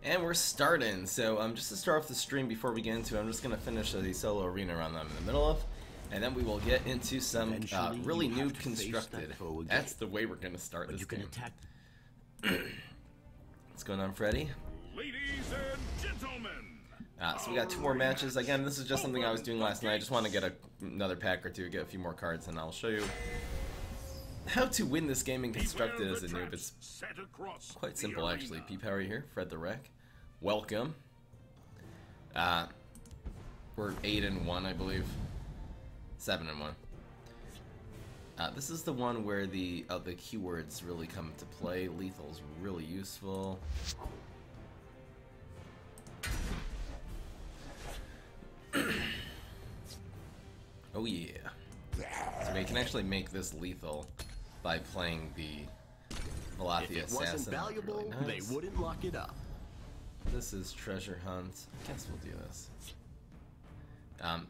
And we're starting, so just to start off the stream before we get into it, I'm just going to finish the solo arena run that I'm in the middle of, and then we will get into some really noob constructed. That's the way we're going to start this game. What's going on, Freddy? Ladies and gentlemen! So we got 2 more matches. Again, this is just something I was doing last night. I just want to get another pack or 2, get a few more cards, and I'll show you how to win this game in constructed as a noob. It's quite simple, actually. P-Power here, Fred the Wreck. Welcome. We're 8-1, I believe. 7-1. This is the one where the keywords really come into play. Lethal's really useful. Oh yeah. So we can actually make this lethal by playing the Valathia Assassin. If it wasn't valuable, really nice. They wouldn't lock it up. This is Treasure Hunt. I guess we'll do this.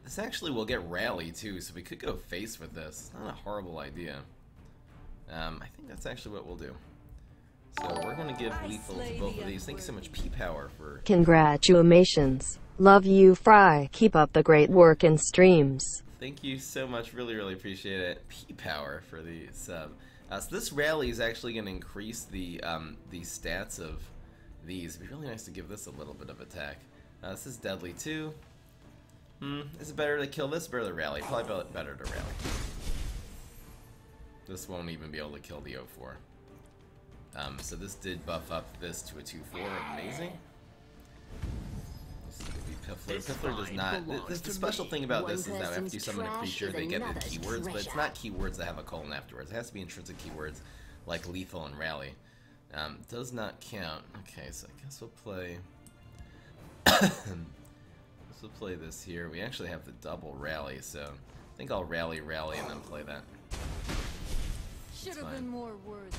This actually will get Rally too, so we could go face with this. It's not a horrible idea. I think that's actually what we'll do. So we're gonna give lethal to both of these. Thank you so much, P-Power, for... Congratulations. Love you, Fry. Keep up the great work and streams. Thank you so much. Really, really appreciate it. P-Power for the sub. So this rally is actually going to increase the stats of these. It'd be really nice to give this a little bit of attack. This is deadly too. Is it better to kill this or better to rally? Probably better to rally. This won't even be able to kill the 04. So this did buff up this to a 2-4. Amazing. Piffler does not. The special thing about this is that after you summon a creature, they get the keywords, but it's not keywords that have a colon afterwards. It has to be intrinsic keywords like lethal and rally. Does not count. Okay, so I guess we'll play. We'll play this here. We actually have the double rally, so I think I'll rally, and then play that. Should have been more words.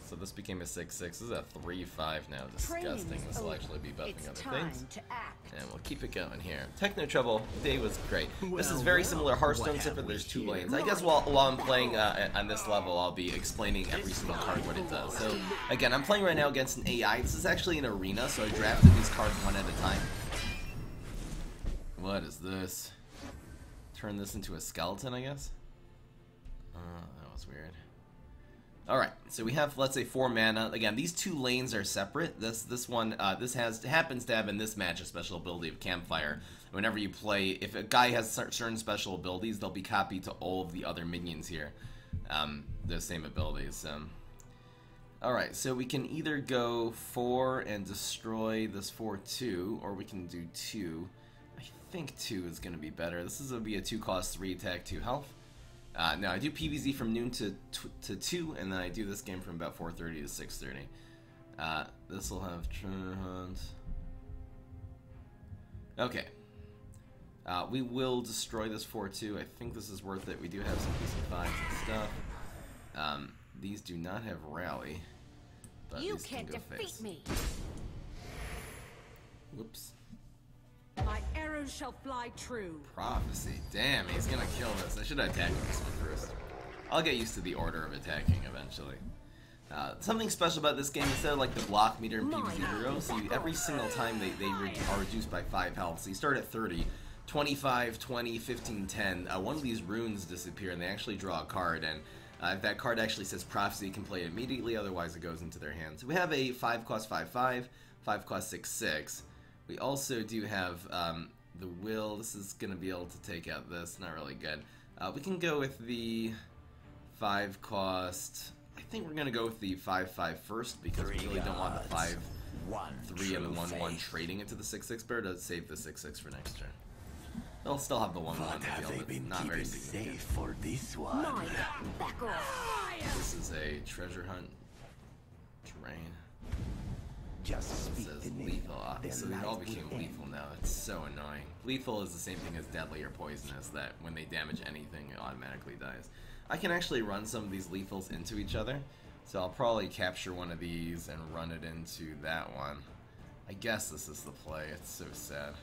So this became a 6-6. This is a 3-5 now. Disgusting. This will actually be buffing other things. And we'll keep it going here. Techno Trouble, day was great. This is very similar to Hearthstone, except for there's 2 lanes. I guess while I'm playing on this level, I'll be explaining every single card what it does. So again, I'm playing right now against an AI. This is actually an arena, so I drafted these cards one at a time. What is this? Turn this into a skeleton, I guess? That was weird. Alright, so we have, let's say, 4 mana. Again, these 2 lanes are separate. This one happens to have in this match a special ability of Campfire. Whenever you play, if a guy has certain special abilities, they'll be copied to all of the other minions here. Those same abilities. Alright, so we can either go 4 and destroy this 4-2, or we can do 2. I think 2 is going to be better. This is going to be a 2-cost, 3 attack, 2 health. No, I do PvZ from noon to 2, and then I do this game from about 4:30 to 6:30. This will have Treasure Hunt. Okay. We will destroy this 4-2. I think this is worth it. We do have some decent 5s and stuff. These do not have Rally, but You these can't can go defeat face. me. Whoops. My arrows shall fly true. Prophecy. Damn, he's gonna kill this. I should have attacked this one first. I'll get used to the order of attacking eventually. Something special about this game, instead of like the block meter in PvZ Heroes, every single time they are reduced by 5 health. So you start at 30, 25, 20, 15, 10. One of these runes disappear and they actually draw a card, and if that card actually says Prophecy, you can play it immediately, otherwise it goes into their hands. So we have a 5-cost 5-5, 5-cost 6-6. We also do have the Will. This is going to be able to take out this. Not really good. We can go with the 5-cost. I think we're going to go with the 5-5 first, because we really don't want the 5-3 and the 1-1 trading into the 6-6 bear to save the 6-6 for next turn. They'll still have the 1-1 deal, but it's not very significant. For this one. Back off. This is a Treasure Hunt terrain. Just It says lethal. So they all became lethal now. It's so annoying. Lethal is the same thing as deadly or poisonous, that when they damage anything, it automatically dies. I can actually run some of these lethals into each other, so I'll probably capture one of these and run it into that one. I guess this is the play. It's so sad.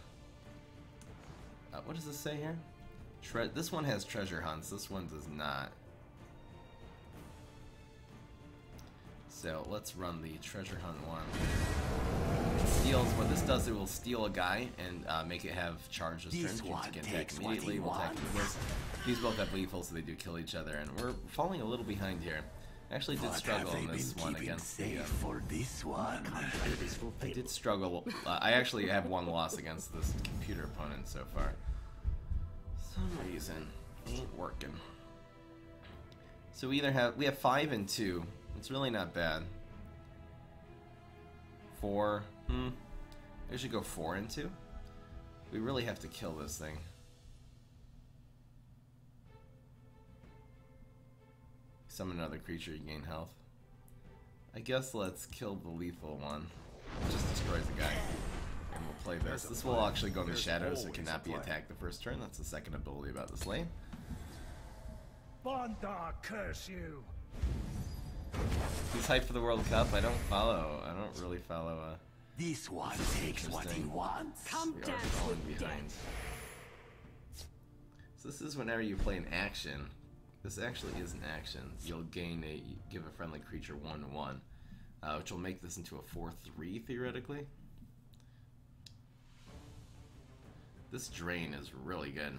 What does this say here? This one has treasure hunts. This one does not. So let's run the treasure hunt one. It steals, what this does, it will steal a guy and make it have charge this turn. You can attack immediately, we'll attack with this. These both have lethal, so they do kill each other, and we're falling a little behind here. I actually did struggle in this one against the... for this one. I did struggle. I actually have one loss against this computer opponent so far. For some reason, ain't working. So we have 5 and 2. It's really not bad. 4. I should go 4 and 2. We really have to kill this thing. Summon another creature, you gain health. I guess let's kill the lethal one. It just destroys the guy. And we'll play this. This will actually go in the shadows, so it cannot be attacked the first turn. That's the second ability about this lane. Bondar, curse you! He's hyped for the World Cup. I don't really follow. This one takes what he wants. Come We are dance falling with behind. death. So this is whenever you play an action. This actually is an action. You'll give a friendly creature 1/1, which will make this into a 4/3 theoretically. This drain is really good.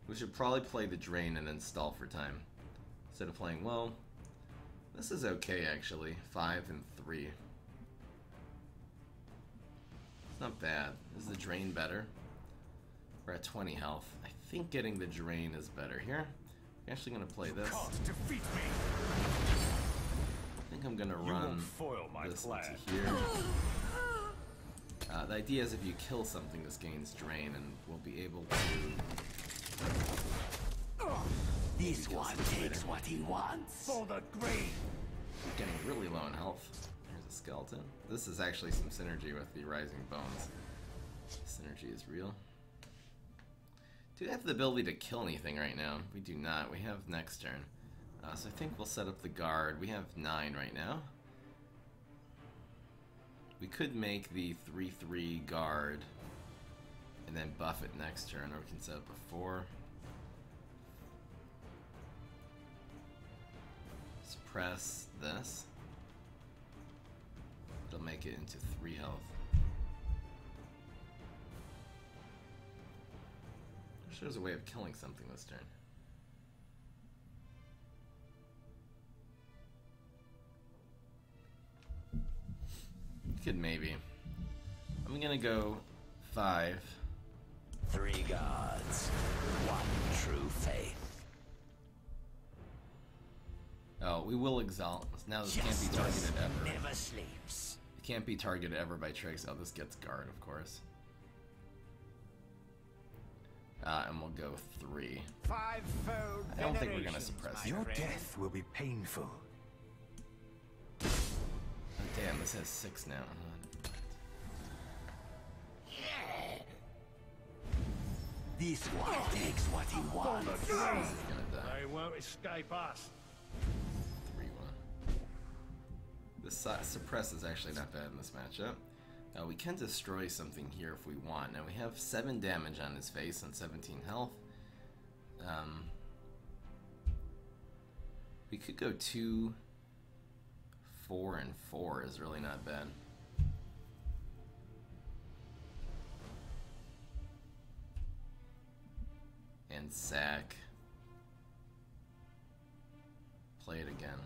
We should probably play the drain and then stall for time. Instead of playing, well, this is okay actually. 5 and 3. It's not bad. Is the drain better? We're at 20 health. I think getting the drain is better here. I'm actually gonna play this. Defeat me. I think I'm gonna You run won't foil my this plan. into here. The idea is if you kill something, this gains drain, and we'll be able to. This one takes what he wants. For the grave. We're getting really low in health. Here's a skeleton. This is actually some synergy with the Rising Bones. Synergy is real. Do we have the ability to kill anything right now? We do not. We have next turn. So I think we'll set up the guard. We have 9 right now. We could make the 3/3 guard and then buff it next turn, or we can set up a 4. Suppress this. It'll make it into 3 health. I wish there was a way of killing something this turn. Could maybe. I'm gonna go 5. 3 gods, 1 true faith. Oh, we will exalt. Now this can't be targeted ever. Never sleeps. It can't be targeted ever by tricks. Oh, this gets guard, of course. And we'll go 3. Fivefold I don't think we're gonna suppress it. Your death will be painful. Oh, damn, this has 6 now. This one takes what he wants. This is gonna die. They won't escape us. 3/1. This suppress is actually not bad in this matchup. We can destroy something here if we want. Now we have 7 damage on his face and 17 health. We could go 2, 4, and 4 is really not bad. And sack. Play it again.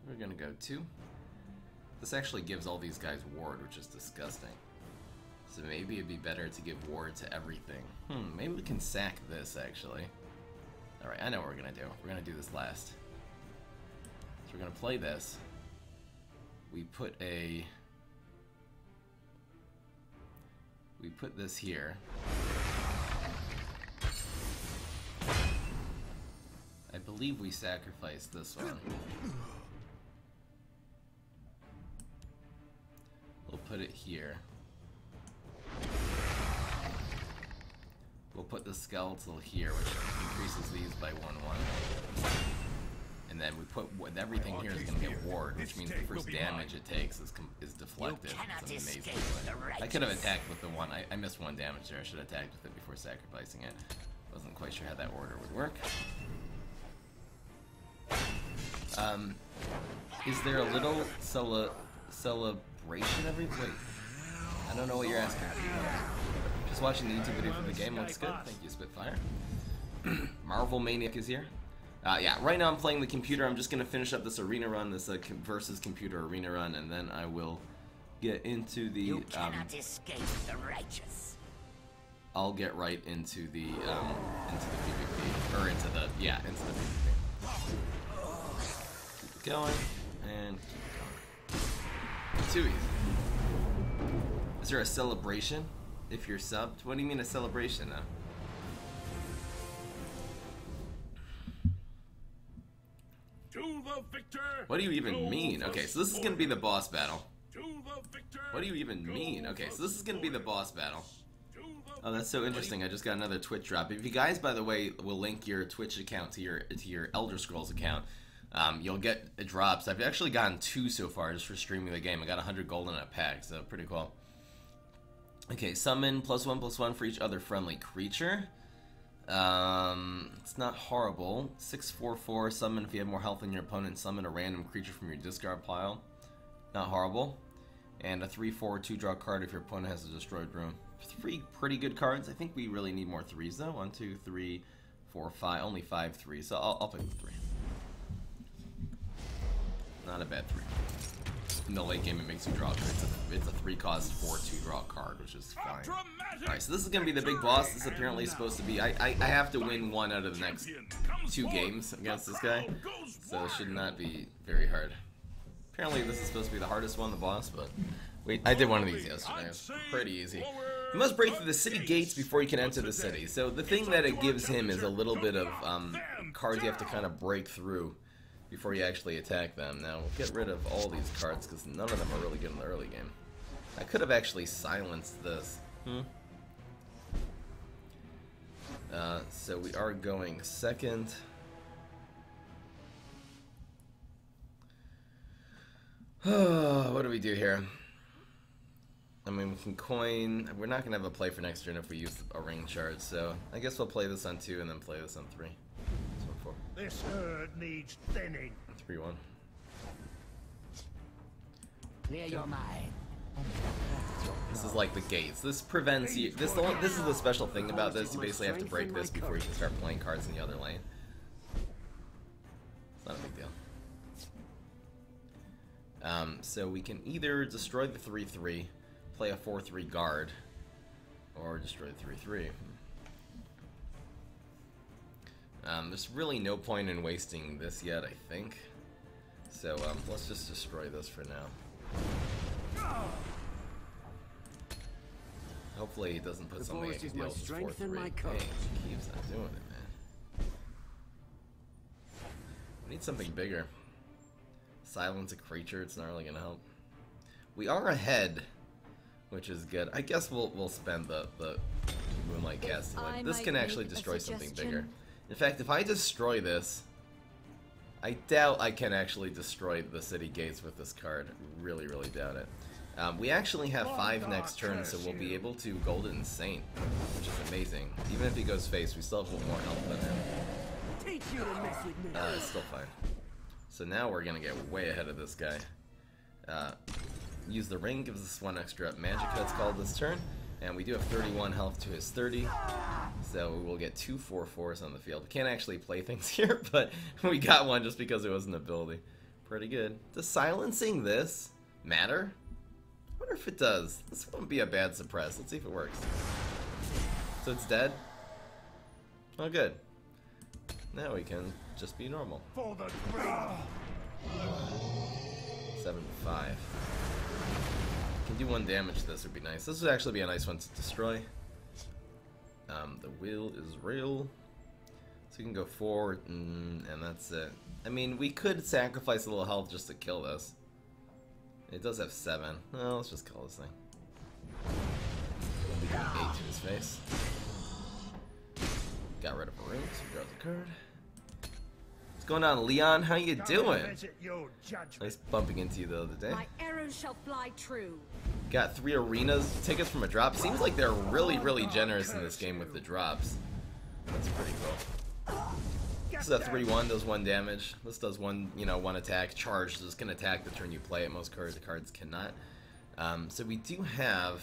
We're gonna go 2. This actually gives all these guys ward, which is disgusting. So maybe it'd be better to give ward to everything. Maybe we can sack this actually. Alright, I know what we're gonna do. We're gonna do this last. So we're gonna play this. We put this here. I believe we sacrificed this one. We'll put it here. We'll put the skeletal here, which increases these by 1/1. And then we put everything here is going to get ward, which means the first damage it takes is deflected. It's an amazing play. I could have attacked with the one. I missed 1 damage there. I should have attacked with it before sacrificing it. Wasn't quite sure how that order would work. Is there a little celebration every? Wait, I don't know what you're asking. Just watching the YouTube video for the game looks good. Thank you, Spitfire. Marvel Maniac is here. Yeah, right now I'm playing the computer. I'm just gonna finish up this arena run, this versus computer arena run, and then I will get into the. You cannot escape the righteous. I'll get right into the PvP, or into the PvP. Keep it going and keep it going. Too easy. Is there a celebration if you're subbed? What do you mean a celebration now? To the victor. What do you even mean? Okay, so this is gonna be the boss battle. To the victor. What do you even mean? Okay, so this is gonna be the boss battle. Oh, that's so interesting. I just got another Twitch drop. If you guys, by the way, will link your Twitch account to your Elder Scrolls account, you'll get drops. I've actually gotten 2 so far just for streaming the game. I got 100 gold in a pack, so pretty cool. Okay, summon +1/+1 for each other friendly creature. It's not horrible. 6/4/4, summon if you have more health than your opponent. Summon a random creature from your discard pile. Not horrible. And a 3/4 2-draw card if your opponent has a destroyed room. 3 pretty good cards. I think we really need more 3s though. 1, 2, 3, 4, 5. Only 5 3s. So I'll pick the 3. Not a bad 3. In the late game, it makes you draw. It's a 3-cost 4 2-draw card, which is fine. Alright, so this is gonna be the big boss. This is apparently supposed to be. I have to win 1 out of the next 2 games against this guy, so it should not be very hard. Apparently, this is supposed to be the hardest one, the boss, but wait, I did one of these yesterday. It was pretty easy. You must break through the city gates before you can enter the city. So the thing that it gives him is a little bit of cards you have to kind of break through before you actually attack them. Now, we'll get rid of all these cards because none of them are really good in the early game. I could have actually silenced this. So we are going second. What do we do here? I mean, we can coin. We're not going to have a play for next turn if we use a ring charge, so I guess we'll play this on 2 and then play this on 3. This one 4. This herd needs thinning. 3-1. Clear your mind. This is like the gates. This prevents you. This is the special thing about this. You basically have to break this before you can start playing cards in the other lane. It's not a big deal. So we can either destroy the 3/3, play a 4/3 guard, or destroy the 3/3. There's really no point in wasting this yet, I think. So let's just destroy this for now. Hopefully he doesn't put something that can deal with 4/3. Dang, he keeps not doing it, man. We need something bigger. Silence a creature, it's not really gonna help. We are ahead, which is good. I guess we'll spend the Moonlight Casting. This can actually destroy something bigger. In fact, if I destroy this, I doubt I can actually destroy the city gates with this card. Really, really doubt it. We actually have 5 next turn, so we'll be able to Golden Saint, which is amazing. Even if he goes face, we still have a little more health than him. It's still fine. So now we're gonna get way ahead of this guy. Use the ring, gives us 1 extra magic that's called this turn, and we do have 31 health to his 30. So we will get 2 4/4s on the field. We can't actually play things here, but we got one just because it was an ability. Pretty good. Does silencing this matter? I wonder if it does. This wouldn't be a bad suppress. Let's see if it works. So it's dead? Oh, good. Now we can just be normal. For the grave. 7-5. Can do 1 damage to this would be nice. This would actually be a nice one to destroy. The will is real. So we can go forward and that's it. I mean, we could sacrifice a little health just to kill this. It does have 7. Well, let's just kill this thing. We do 8 to his face. Got rid of a ring, so he draws a card. What's going on, Leon? How you doing? Nice bumping into you the other day. My arrows shall fly true. Got 3 arenas tickets from a drop. Seems like they're really, really generous in this game with the drops. That's pretty cool. This is a 3-1, does 1 damage. This does one attack. Charge, so this can attack the turn you play it. Most cards cannot. So we do have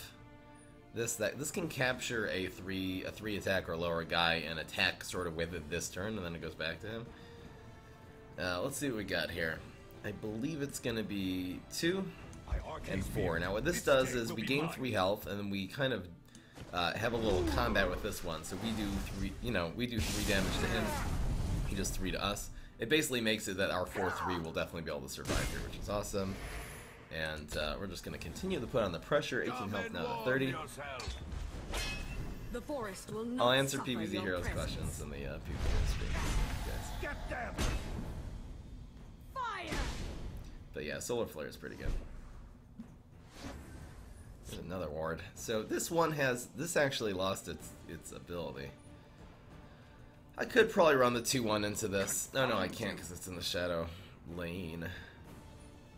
this can capture a 3 attack or lower guy and attack sort of with it this turn, and then it goes back to him. Let's see what we got here. I believe it's gonna be 2 and 4. Now what this does is we gain 3 health, and then we kind of have a little combat with this one. So we do 3 damage to him. He does 3 to us. It basically makes it that our 4-3 will definitely be able to survive here, which is awesome. And we're just going to continue to put on the pressure. 18 health now to 30. The forest will not I'll answer suffer PvZ your Heroes presence. questions in the PvZ stream. Guys. Get them! Fire! But yeah, Solar Flare is pretty good. There's another ward. So this one this actually lost its ability. I could probably run the 2-1 into this. No, I can't because it's in the shadow lane.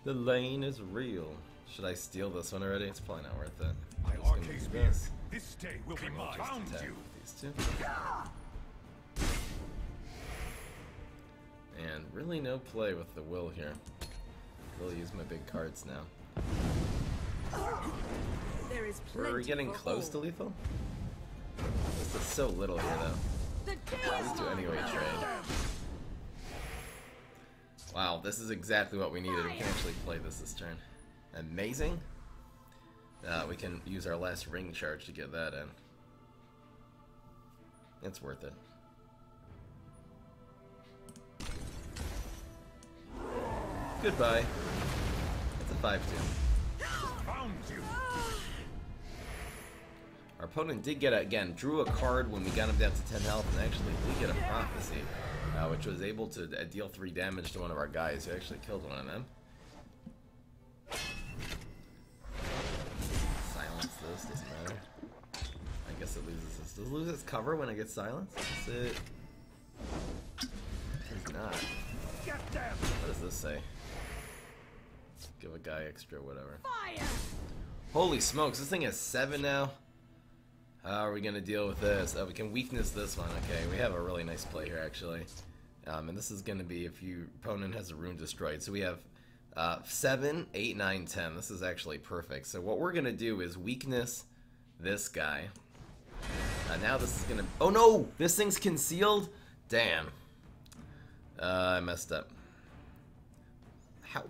The lane is real. Should I steal this one already? It's probably not worth it. My I'm just gonna arcade do spear. this. This day will be mine. Just Found attack you. with these 2. And really no play with the will here. Really use my big cards now. There is We're plenty getting for close to all. lethal. This is so little here though. The day Let's is do anyway mine. trade. Wow, this is exactly what we needed. We can actually play this turn. Amazing. We can use our last ring charge to get that in. It's worth it. Goodbye. It's a 5-2. Found you. Our opponent did get drew a card when we got him down to 10 health, and actually did get a prophecy, which was able to deal 3 damage to one of our guys, who actually killed one of them. Silence this, doesn't matter. I guess it loses this. Does it lose its cover when it gets silenced? Is it? It does not. Get them! What does this say? Give a guy extra whatever. Fire! Holy smokes, this thing has 7 now? How are we going to deal with this? We can weakness this one. Okay, we have a really nice play here, actually. And this is going to be if your opponent has a rune destroyed. So we have 7, 8, 9, 10. This is actually perfect. So what we're going to do is weakness this guy. Now this is going to... Oh no! This thing's concealed? Damn. I messed up.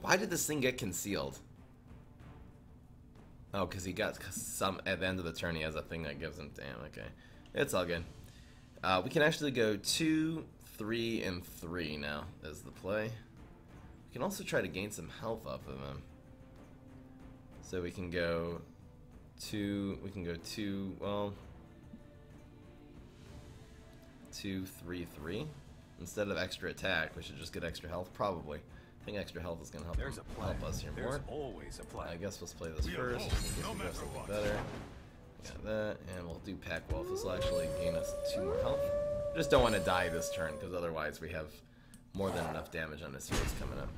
Why did this thing get concealed? Oh, because he got some at the end of the turn. He has a thing that gives him. Damn. Okay, it's all good. We can actually go 2, 3, and 3 now. Is the play. We can also try to gain some health off of him. So we can go 2. We can go 2. Well, 2, 3, 3. Instead of extra attack, we should just get extra health. Probably. I think extra health is going to help us here more. Always a plan. I guess let's play this We are first. home, Just in case no we matter have something what. better. Got that, and we'll do Pack Wolf. This will actually gain us 2 more health. Just don't want to die this turn, because otherwise we have more than enough damage on his face coming up.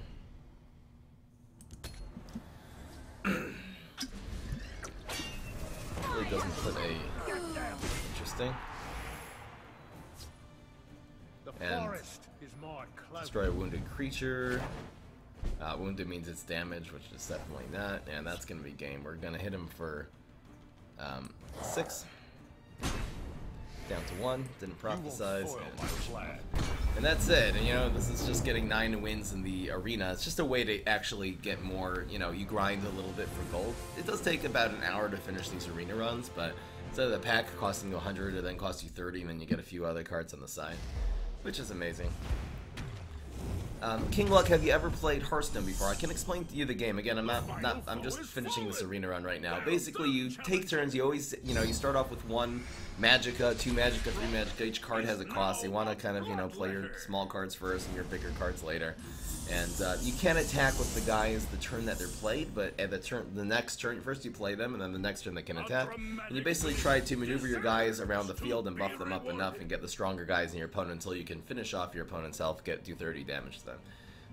Really doesn't put a interesting. The And forest is my cloak. destroy a wounded creature. Wounded means it's damage, which is definitely not, and that's going to be game. We're going to hit him for 6. Down to 1. Didn't prophesize. And that's it. And this is just getting 9 wins in the arena. It's just a way to actually get more, you grind a little bit for gold. It does take about an hour to finish these arena runs, but instead of the pack costing you 100, it then costs you 30, and then you get a few other cards on the side, which is amazing. King Luck, have you ever played Hearthstone before? I can explain to you the game. Again, I'm just finishing this arena run right now. Basically, you take turns. You always, you start off with 1 Magicka, 2 Magicka, 3 Magicka. Each card has a cost. You want to kind of, play your small cards first and your bigger cards later. And you can attack with the guys the turn that they're played, but at the next turn, first you play them, and then the next turn they can attack. And you basically try to maneuver your guys around the field and buff them up enough and get the stronger guys in your opponent until you can finish off your opponent's health, do 30 damage to them.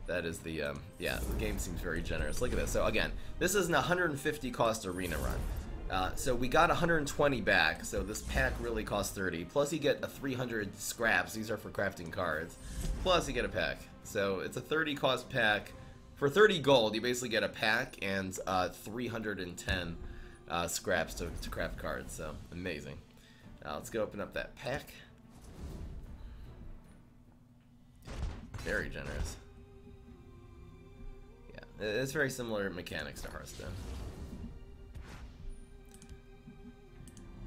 That is the, yeah, the game seems very generous. Look at this. So again, this is an 150 cost arena run. So we got 120 back, so this pack really costs 30. Plus you get a 300 scraps, these are for crafting cards. Plus you get a pack. So it's a 30 cost pack. For 30 gold, you basically get a pack and 310 scraps to craft cards, so amazing. Let's go open up that pack. Very generous. Yeah, it's very similar mechanics to Hearthstone.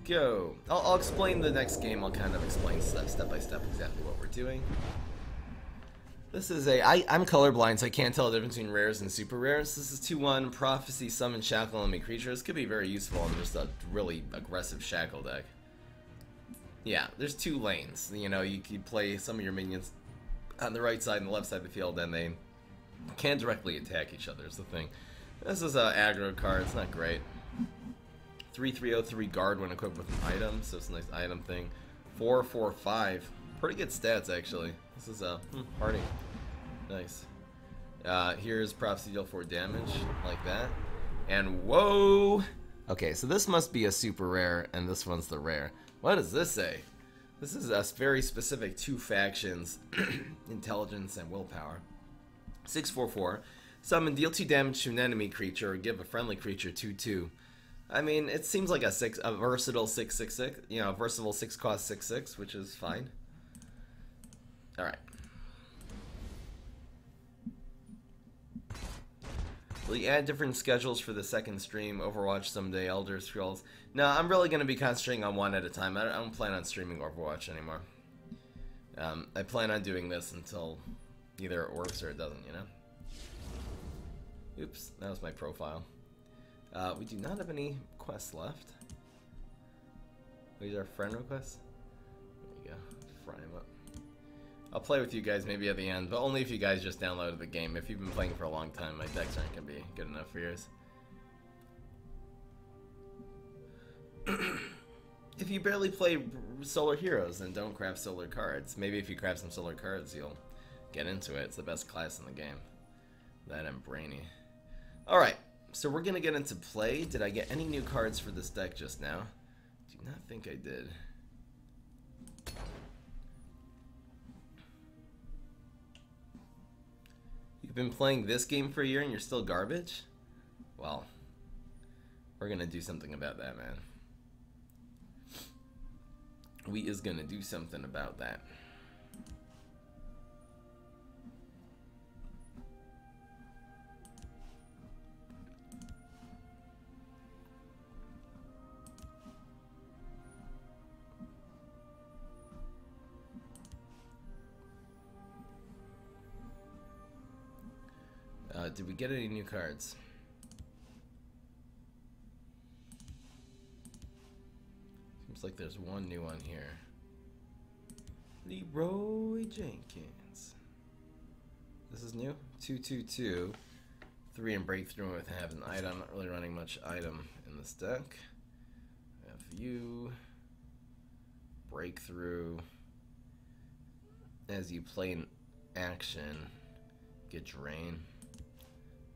Go. I'll explain the next game. I'll kind of explain step by step exactly what we're doing. This is I'm colorblind, so I can't tell the difference between rares and super rares. This is 2/1 Prophecy, Summon Shackle Enemy Creatures. Could be very useful in just a really aggressive Shackle deck. Yeah, there's 2 lanes. You know, you can play some of your minions on the right side and the left side of the field, and they can't directly attack each other, is the thing. This is an aggro card. It's not great. 3/3/03 guard when equipped with an item, so it's a nice item thing. 4/4/5. Pretty good stats, actually. This is a party. Nice. Here's Prophecy, deal 4 damage, like that. And whoa! Okay, so this must be a super rare, and this one's the rare. What does this say? This is a very specific 2 factions, intelligence and willpower. 6/4/4. Summon, deal 2 damage to an enemy creature, or give a friendly creature 2/2. I mean, it seems like a versatile 6/6/6. You know, a versatile 6 cost 6/6, which is fine. All right. Will you add different schedules for the second stream? Overwatch someday, Elder Scrolls. No, I'm really going to be concentrating on one at a time. I don't plan on streaming Overwatch anymore. I plan on doing this until either it works or it doesn't, you know? Oops, that was my profile. We do not have any quests left. These are friend requests. There you go. Fry them up. I'll play with you guys maybe at the end, but only if you guys just downloaded the game. If you've been playing for a long time, my decks aren't going to be good enough for yours. If you barely play Solar Heroes, then don't craft solar cards. Maybe if you craft some solar cards, you'll get into it. It's the best class in the game. That and Brainy. Alright, so we're going to get into play. Did I get any new cards for this deck just now? Do not think I did. You've been playing this game for a year and you're still garbage? Well, we're gonna do something about that, man. We is gonna do something about that. Did we get any new cards? Seems like there's one new one here. Leroy Jenkins. This is new? 2/2/2. 3 and breakthrough with have an item. I'm not really running much item in this deck. I have view. Breakthrough. As you play an action, get drain.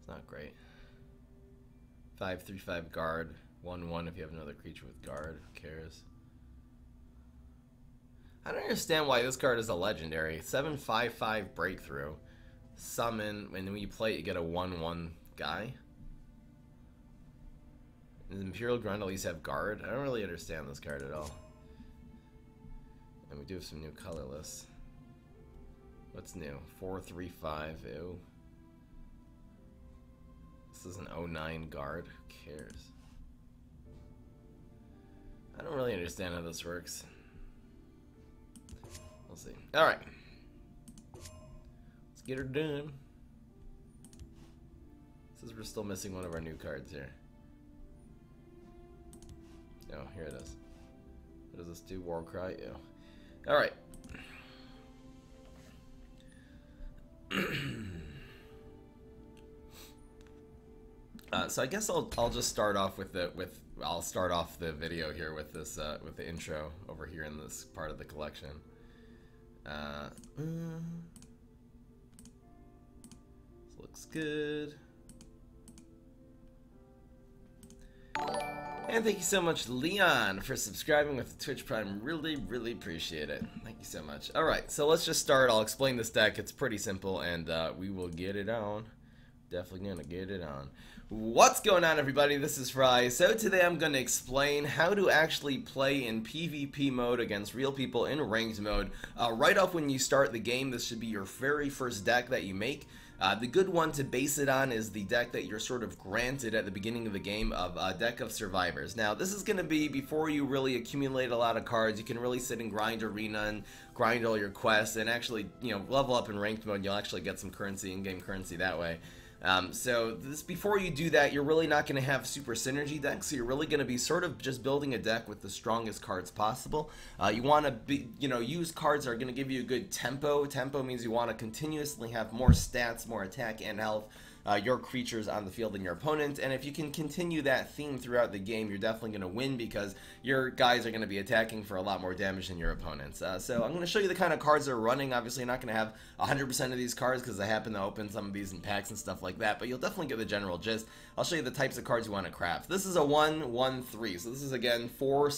Not great. 5/3/5 guard. 1/1 if you have another creature with guard. Who cares? I don't understand why this card is a legendary. 7/5/5 breakthrough. Summon. When you play it, you get a 1/1 guy. Does Imperial Grunt at least have guard? I don't really understand this card at all. And we do have some new colorless. What's new? 4/3/5. Ew. This is an 09 guard. Who cares? I don't really understand how this works. We'll see. Alright. Let's get her done. Says we're still missing one of our new cards here. Oh, here it is. What does this do? War Cry? Ew. Alright. So I guess I'll just start off with I'll start off the video here with this with the intro over here in this part of the collection. This looks good. And thank you so much, Leon, for subscribing with the Twitch Prime. Really, really appreciate it. Thank you so much. Alright, so let's just start. I'll explain this deck. It's pretty simple, and we will get it on. Definitely gonna get it on. What's going on, everybody? This is Fry. So today I'm gonna explain how to actually play in PvP mode against real people in ranked mode. Right off when you start the game, this should be your very first deck that you make. The good one to base it on is the deck that you're sort of granted at the beginning of the game of Deck of Survivors. Now, this is going to be before you really accumulate a lot of cards. You can really sit and grind Arena and grind all your quests and actually, you know, level up in ranked mode. You'll actually get some currency, in-game currency that way. So before you do that, you're really not going to have super synergy decks, so you're really going to be sort of just building a deck with the strongest cards possible. You want to use cards that are going to give you a good tempo. Tempo means you want to continuously have more stats, more attack and health, your creatures on the field than your opponent, and if you can continue that theme throughout the game, you're definitely going to win because your guys are going to be attacking for a lot more damage than your opponents. So I'm going to show you the kind of cards they're running. Obviously, you're not going to have 100% of these cards because I happen to open some of these in packs and stuff like that, but you'll definitely get the general gist. I'll show you the types of cards you want to craft. This is a 1-1-3, so this is, again, 4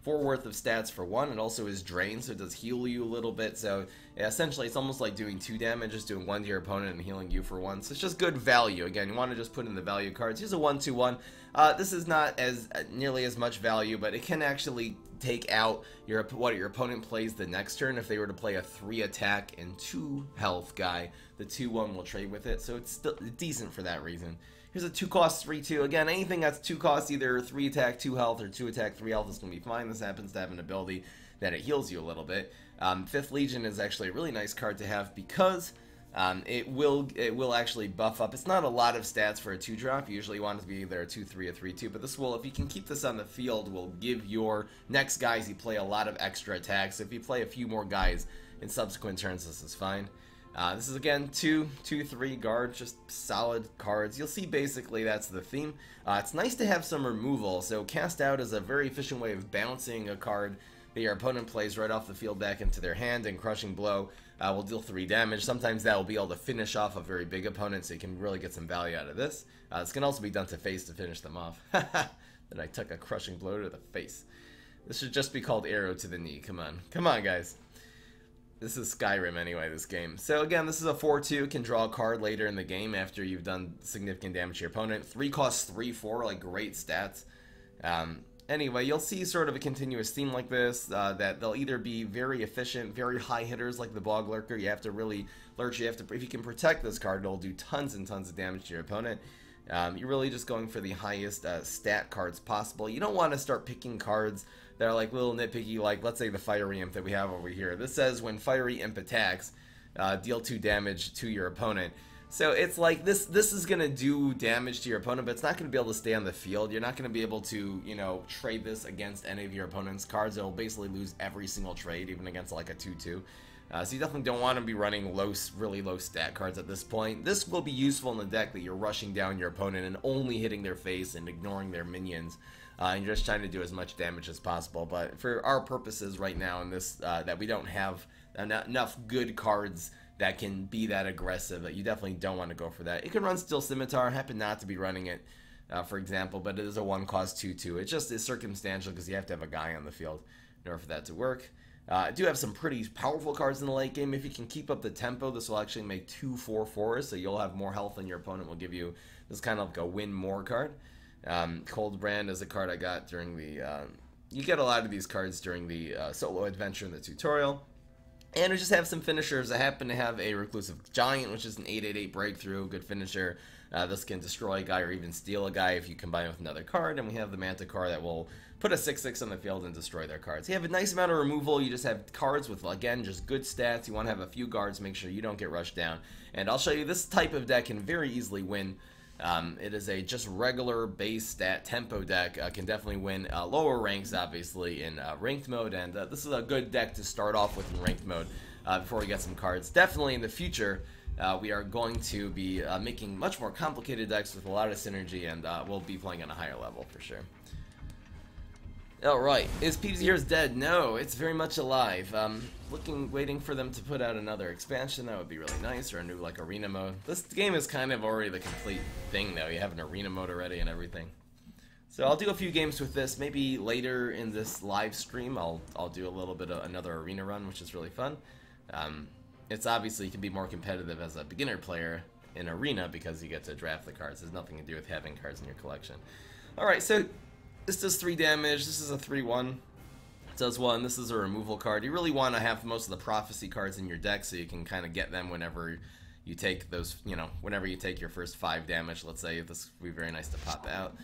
worth of stats for 1. It also is drain, so it does heal you a little bit. So yeah, essentially it's almost like doing 2 damage, just doing 1 to your opponent and healing you for 1. So it's just good value. Again, you want to just put in the value cards. Here's a 1-2-1. This is not as nearly as much value, but it can actually take out what your opponent plays the next turn. If they were to play a 3 attack and 2 health guy, the 2-1 will trade with it. So it's still decent for that reason. Here's a 2 cost 3-2. Again, anything that's 2 costs, either 3 attack 2 health or 2 attack 3 health, is going to be fine. This happens to have an ability that it heals you a little bit. Fifth Legion is actually a really nice card to have because it will actually buff up. It's not a lot of stats for a 2-drop. You usually want it to be either a 2-3 or 3-2, but this will, if you can keep this on the field, will give your next guys you play a lot of extra attacks. So if you play a few more guys in subsequent turns, this is fine. This is, again, 2-3 guards, just solid cards. You'll see basically that's the theme. It's nice to have some removal, so Cast Out is a very efficient way of bouncing a card that your opponent plays right off the field back into their hand, and Crushing Blow will deal 3 damage. Sometimes that will be able to finish off a very big opponent, so you can really get some value out of this. This can also be done to face to finish them off. Then I took a Crushing Blow to the face. This should just be called Arrow to the Knee. Come on. Come on, guys. This is Skyrim anyway, this game. So again, this is a 4-2, can draw a card later in the game after you've done significant damage to your opponent. 3 costs 3-4, like great stats. Anyway, you'll see sort of a continuous theme like this, that they'll either be very efficient, very high hitters like the Bog Lurker. You have to really lurch, if you can protect this card, it'll do tons and tons of damage to your opponent. You're really just going for the highest stat cards possible. You don't want to start picking cards that are like little nitpicky, like let's say the Fiery Imp that we have over here. This says when Fiery Imp attacks, deal 2 damage to your opponent. So it's like this is going to do damage to your opponent, but it's not going to be able to stay on the field. You're not going to be able to, you know, trade this against any of your opponent's cards. It'll basically lose every single trade, even against like a 2-2. So you definitely don't want to be running really low stat cards at this point. This will be useful in the deck that you're rushing down your opponent and only hitting their face and ignoring their minions. And you're just trying to do as much damage as possible. But for our purposes right now in this, that we don't have enough good cards that can be that aggressive, you definitely don't want to go for that. You can run Steel Scimitar. I happen not to be running it, for example, but it is a 1 cost 2-2. It just is circumstantial because you have to have a guy on the field in order for that to work. I do have some pretty powerful cards in the late game. If you can keep up the tempo, this will actually make 2 4-4s, so you'll have more health than your opponent will give you. This is kind of like a win more card. Cold Brand is a card I got during the... you get a lot of these cards during the solo adventure in the tutorial. And we just have some finishers. I happen to have a Reclusive Giant, which is an 8/8/8 breakthrough, good finisher. This can destroy a guy or even steal a guy if you combine it with another card. And we have the Manticore that will put a 6/6 on the field and destroy their cards. You have a nice amount of removal. You just have cards with, again, just good stats. You want to have a few guards, make sure you don't get rushed down. And I'll show you this type of deck can very easily win. It is a just regular base stat tempo deck. Can definitely win lower ranks, obviously, in ranked mode. And this is a good deck to start off with in ranked mode before we get some cards. Definitely in the future, we are going to be making much more complicated decks with a lot of synergy, and we'll be playing on a higher level for sure. Alright, is PvZ Heroes dead? No, it's very much alive. Waiting for them to put out another expansion. That would be really nice, or a new, like, arena mode. This game is kind of already the complete thing, though. You have an arena mode already and everything. So I'll do a few games with this. Maybe later in this live stream, I'll do a little bit of another arena run, which is really fun. It's obviously you can be more competitive as a beginner player in arena because you get to draft the cards. There's nothing to do with having cards in your collection. All right, so this does 3 damage. This is a 3/1. It does 1. This is a removal card. You really want to have most of the prophecy cards in your deck so you can kind of get them whenever you take those. Whenever you take your first 5 damage. Let's say this would be very nice to pop out.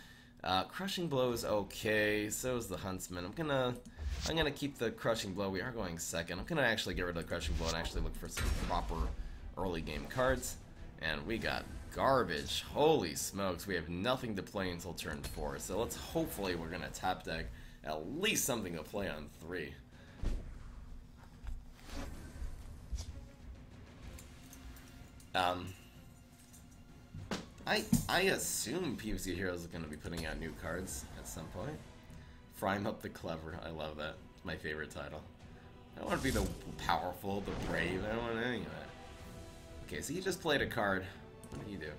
Crushing Blow is okay. So is the Huntsman. I'm gonna keep the Crushing Blow. We are going second. I'm gonna actually get rid of the Crushing Blow and actually look for some proper early game cards. And we got garbage. Holy smokes! We have nothing to play until turn 4. So let's hopefully we're gonna top deck at least something to play on 3. I assume PvC Heroes is going to be putting out new cards at some point. Frame Up the Clever. I love that. It's my favorite title. I don't want to be the powerful, the brave. I don't want any of that. Okay, so you just played a card. What do you do?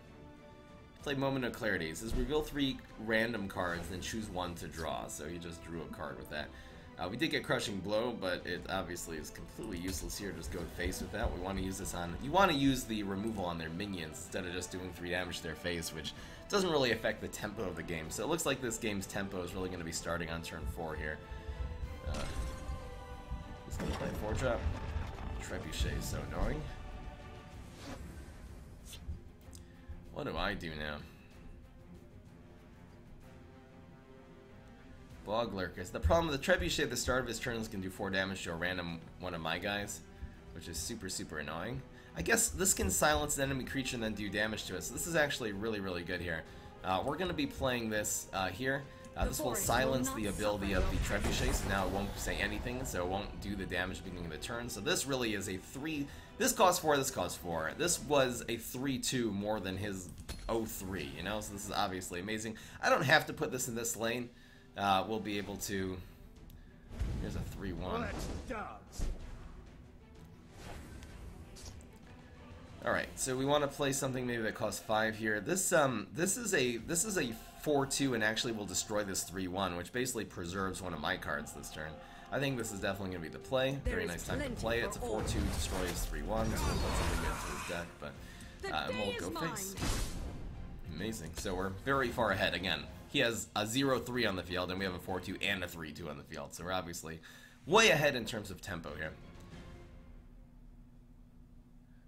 Play Moment of Clarity. It says reveal 3 random cards, then choose 1 to draw. So you just drew a card with that. We did get Crushing Blow, but it obviously is completely useless here. Just go face with that. We want to use this on... You want to use the removal on their minions instead of just doing 3 damage to their face, which doesn't really affect the tempo of the game. So it looks like this game's tempo is really going to be starting on turn 4 here. He's going to play 4-drop. Trebuchet is so annoying. What do I do now? Bog Lurkers. The problem with the Trebuchet at the start of his turn is going to do 4 damage to a random one of my guys, which is super, super annoying. I guess this can silence an enemy creature and then do damage to it, so this is actually really, really good here. We're going to be playing this here. This will silence the ability of the Trebuchet, so now it won't say anything, so it won't do the damage beginning of the turn. So this really is a 3... This costs 4, this costs 4. This was a 3/2 more than his 0/3, you know? So this is obviously amazing. I don't have to put this in this lane. We'll be able to... Here's a 3/1. Let's dance. Alright, so we want to play something maybe that costs 5 here. This is a 4/2 and actually will destroy this 3/1, which basically preserves one of my cards this turn. I think this is definitely going to be the play. Very nice time to play. It's a 4/2, destroys 3/1, so we'll put something into his deck, but and we'll go face. Amazing. So we're very far ahead again. He has a 0/3 on the field, and we have a 4/2 and a 3/2 on the field. So we're obviously way ahead in terms of tempo here.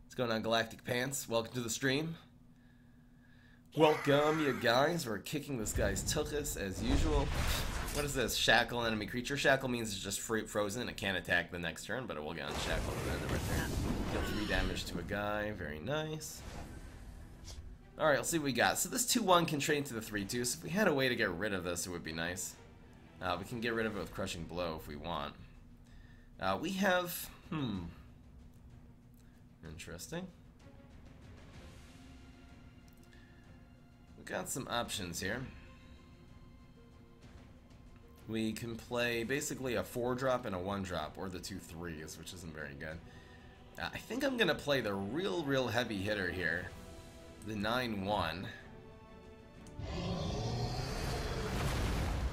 What's going on, Galactic Pants? Welcome to the stream. Welcome, you guys. We're kicking this guy's tuchus as usual. What is this? Shackle enemy creature. Shackle means it's just frozen. It can't attack the next turn, but it will get unshackled at the end of our turn. Deal 3 damage to a guy. Very nice. Alright, let's see what we got. So this 2/1 can trade into the 3/2, so if we had a way to get rid of this, it would be nice. We can get rid of it with Crushing Blow if we want. We have... Interesting. We've got some options here. We can play basically a 4-drop and a 1-drop, or the 2 3s, which isn't very good. I think I'm going to play the real heavy hitter here. The 9/1.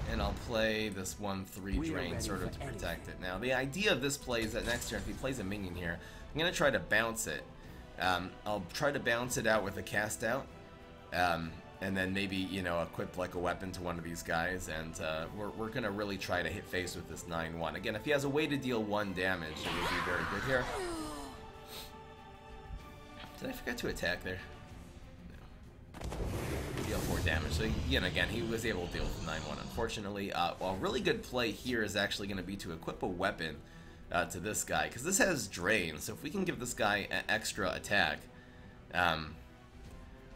And I'll play this 1/3 drain sort of to protect it. Now, the idea of this play is that next turn, if he plays a minion here, I'm going to try to bounce it. I'll try to bounce it out with a cast out. And then maybe, you know, equip like a weapon to one of these guys, and we're going to really try to hit face with this 9/1. Again, if he has a way to deal 1 damage, it would be very good here. Did I forget to attack there? No. Deal 4 damage. So, again, he was able to deal with the 9/1, unfortunately. Well, a really good play here is actually going to be to equip a weapon to this guy, because this has Drain, so if we can give this guy an extra attack...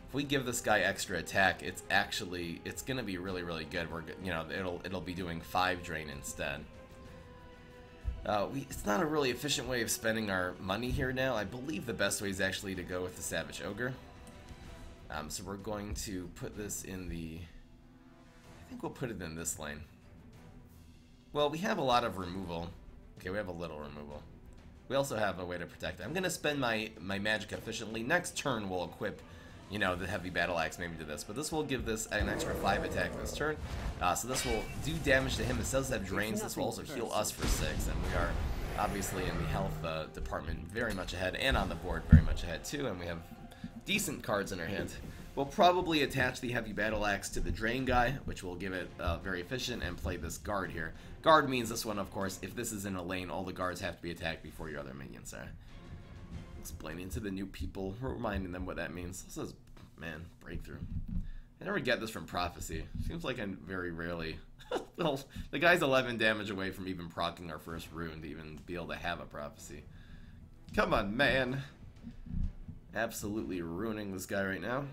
If we give this guy extra attack, it's gonna be really good. It'll be doing 5 drain instead. It's not a really efficient way of spending our money here now. I believe the best way is actually to go with the Savage Ogre. So we're going to put this in the... I think we'll put it in this lane. Well, we have a lot of removal. Okay, we have a little removal. We also have a way to protect it. I'm gonna spend my magic efficiently. Next turn we'll equip you know, the heavy battle axe maybe to this, but this will give this an extra 5 attack this turn. So this will do damage to him. This does have drains. This will also heal us for 6, and we are obviously in the health department very much ahead, and on the board very much ahead too, and we have decent cards in our hand. We'll probably attach the heavy battle axe to the drain guy, which will give it very efficient, and play this guard here. Guard means this one, of course, if this is in a lane, all the guards have to be attacked before your other minions are. Explaining to the new people, reminding them what that means. This is, man, breakthrough. I never get this from Prophecy. Seems like I'm very rarely... well, the guy's 11 damage away from even proccing our first rune to even be able to have a Prophecy. Come on, man. Absolutely ruining this guy right now.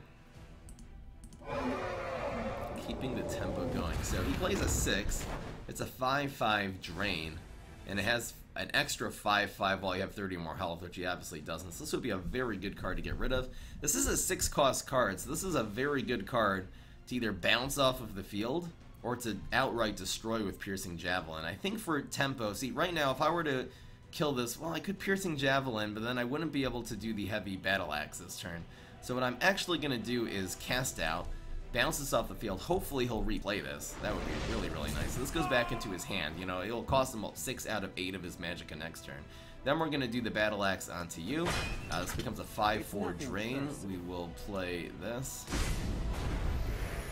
Keeping the tempo going. So he plays a 6. It's a 5/5 drain. And it has an extra 5/5 while you have 30 more health, which he obviously doesn't. So this would be a very good card to get rid of. This is a 6 cost card, so this is a very good card to either bounce off of the field or to outright destroy with Piercing Javelin. I think for tempo, see, right now, if I were to kill this, well, I could Piercing Javelin, but then I wouldn't be able to do the heavy battle axe this turn. So what I'm actually going to do is cast out, bounce this off the field. Hopefully he'll replay this. That would be really, really nice. So this goes back into his hand. You know, it'll cost him 6 out of 8 of his magicka next turn. Then we're going to do the battle axe onto you. This becomes a 5/4 drain. We will play this.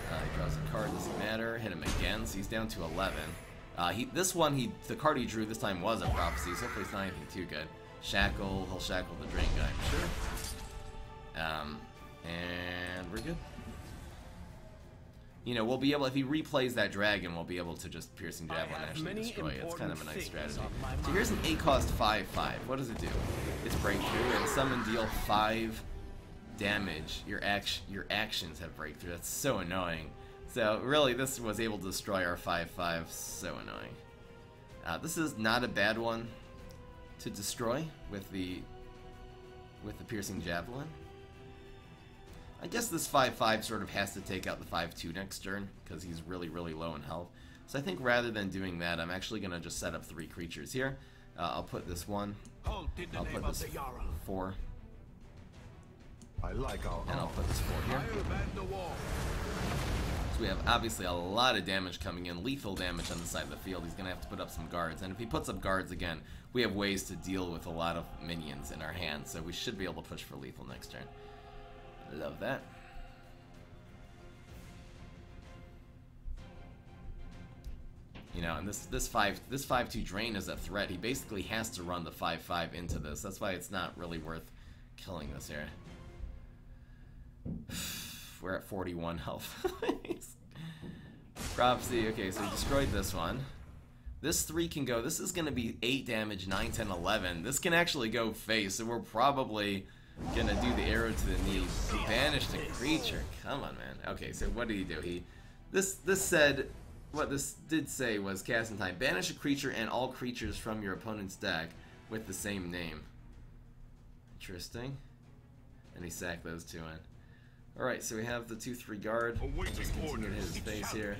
He draws a card, doesn't matter. Hit him again, so he's down to 11. The card he drew this time was a Prophecy, so hopefully it's not anything too good. Shackle, he'll shackle the drain guy, I'm sure. And we're good. You know, we'll be able, if he replays that dragon, we'll be able to just Piercing Javelin and actually destroy it. It's kind of a nice strategy. So here's an 8 cost 5/5. What does it do? It's breakthrough and summon deal 5 damage. Your actions have breakthrough. That's so annoying. So really, this was able to destroy our 5/5. So annoying. This is not a bad one to destroy with the Piercing Javelin. I guess this 5/5 sort of has to take out the 5/2 next turn, because he's really, really low in health. So I think rather than doing that, I'm actually going to just set up 3 creatures here. I'll put this 1. I'll put this 4. And I'll put this 4 here. So we have obviously a lot of damage coming in, lethal damage on the side of the field. He's going to have to put up some guards. And if he puts up guards again, we have ways to deal with a lot of minions in our hand. So we should be able to push for lethal next turn. Love that. You know, and this 5/2 drain is a threat. He basically has to run the 5/5 into this. That's why it's not really worth killing this here. We're at 41 health. Prophecy. Okay, so we destroyed this one. This 3 can go. This is going to be 8 damage, 9, 10, 11. This can actually go face, so we're probably gonna do the arrow to the knee. He banished a creature. Come on, man. Okay, so what did he do? This said, what this did say was cast in time. Banish a creature and all creatures from your opponent's deck with the same name. Interesting. And he sacked those 2 in. Alright, so we have the 2/3 guard. Just continue to hit his face here.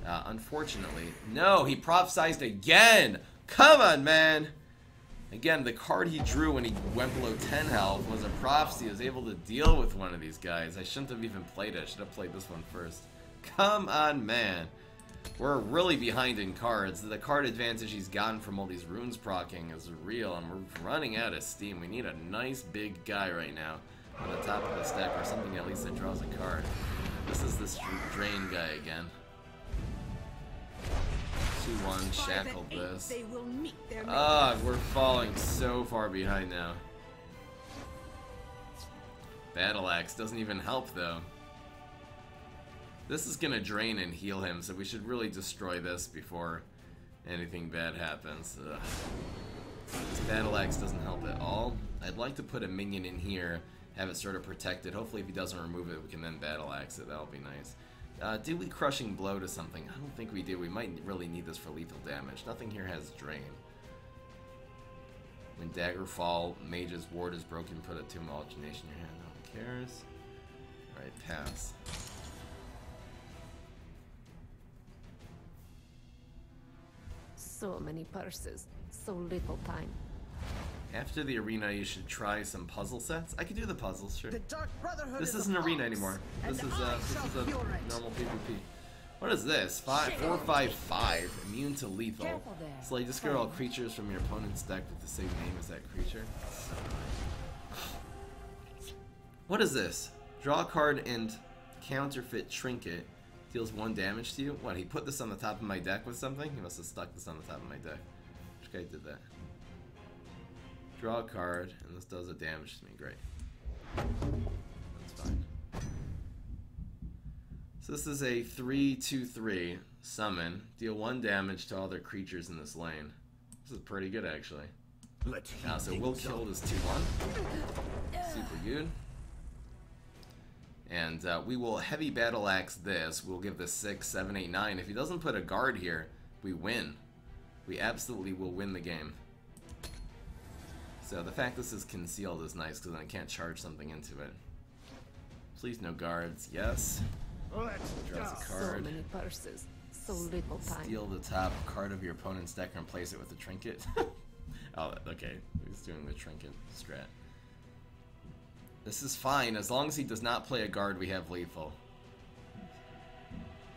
Unfortunately, no, he prophesized again. Come on, man. Again, the card he drew when he went below 10 health was a Prophecy. He was able to deal with one of these guys. I shouldn't have even played it. I should have played this one first. Come on, man. We're really behind in cards. The card advantage he's gotten from all these runes proccing is real, and we're running out of steam. We need a nice big guy right now on the top of the stack, or something at least that draws a card. This is this drain guy again. 2/1, shackled this. We're falling so far behind now. Battle Axe doesn't even help though. This is gonna drain and heal him, so we should really destroy this before anything bad happens. Ugh. This Battle Axe doesn't help at all. I'd like to put a minion in here, have it sort of protected. Hopefully if he doesn't remove it, we can then Battle Axe it. That'll be nice. Do we Crushing Blow to something? I don't think we do. We might really need this for lethal damage. Nothing here has Drain. When Daggerfall, Mage's Ward is broken, put a Tomb of Alternation in your hand. No one cares. Alright, pass. So many purses, so little time. After the arena, you should try some puzzle sets. I could do the puzzles, sure. The Dark Brotherhood This is isn't a arena fox, anymore. and This is I a shall cure it. normal PvP. What is this? 455, immune to lethal. Careful there. Slay, discard all creatures from your opponent's deck with the same name as that creature. What is this? Draw a card and counterfeit trinket. Deals 1 damage to you. What, he put this on the top of my deck with something? He must have stuck this on the top of my deck. Which guy did that? Draw a card, and this does a damage to me. Great. That's fine. So this is a 3/2/3 summon. Deal 1 damage to all other creatures in this lane. This is pretty good, actually. So we'll kill this 2/1. Super good. And we will heavy battle axe this. We'll give this 6, 7, 8, 9. If he doesn't put a guard here, we win. We absolutely will win the game. So the fact this is concealed is nice because then I can't charge something into it. Please no guards. Yes. Let's Draws a go. So card. many purses, so little time. Steal the top card of your opponent's deck and replace it with a trinket. Oh, okay. He's doing the trinket strat. This is fine. As long as he does not play a guard, we have lethal.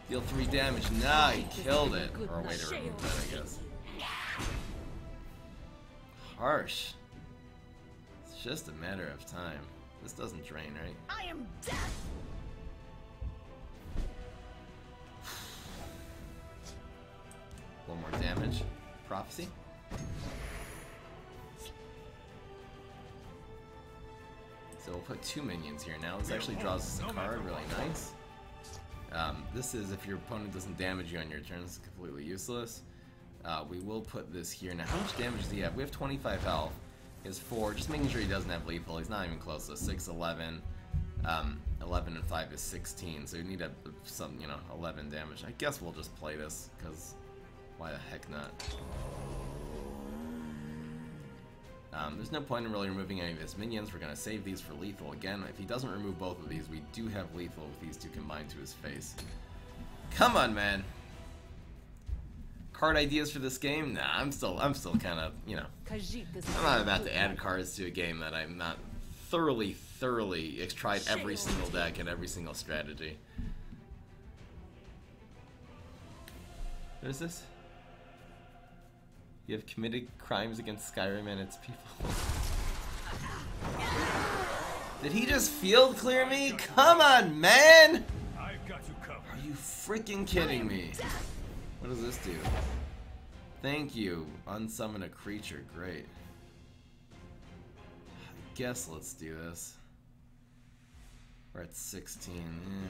Deal 3 damage. Nah, he killed it. Or a way to remove that, I guess. Harsh. It's just a matter of time. This doesn't drain, right? I am death. One more damage. Prophecy. So we'll put 2 minions here now. This actually draws us a card, really nice. This is if your opponent doesn't damage you on your turn, it's completely useless. We will put this here. Now, how much damage does he have? We have 25 health. He has 4, just making sure he doesn't have lethal. He's not even close, so 6, 11. 11 and 5 is 16, so you need some, 11 damage. I guess we'll just play this, because why the heck not? There's no point in really removing any of his minions. We're going to save these for lethal. Again, if he doesn't remove both of these, we do have lethal with these 2 combined to his face. Come on, man! Card ideas for this game? Nah, I'm still kind of, I'm not about to add cards to a game that I'm not thoroughly tried every single deck and every single strategy. What is this? You have committed crimes against Skyrim and its people. Did he just field clear me? Come on, man! I've got you covered. Are you freaking kidding me? What does this do? Thank you. Unsummon a creature. Great. I guess let's do this. We're at 16.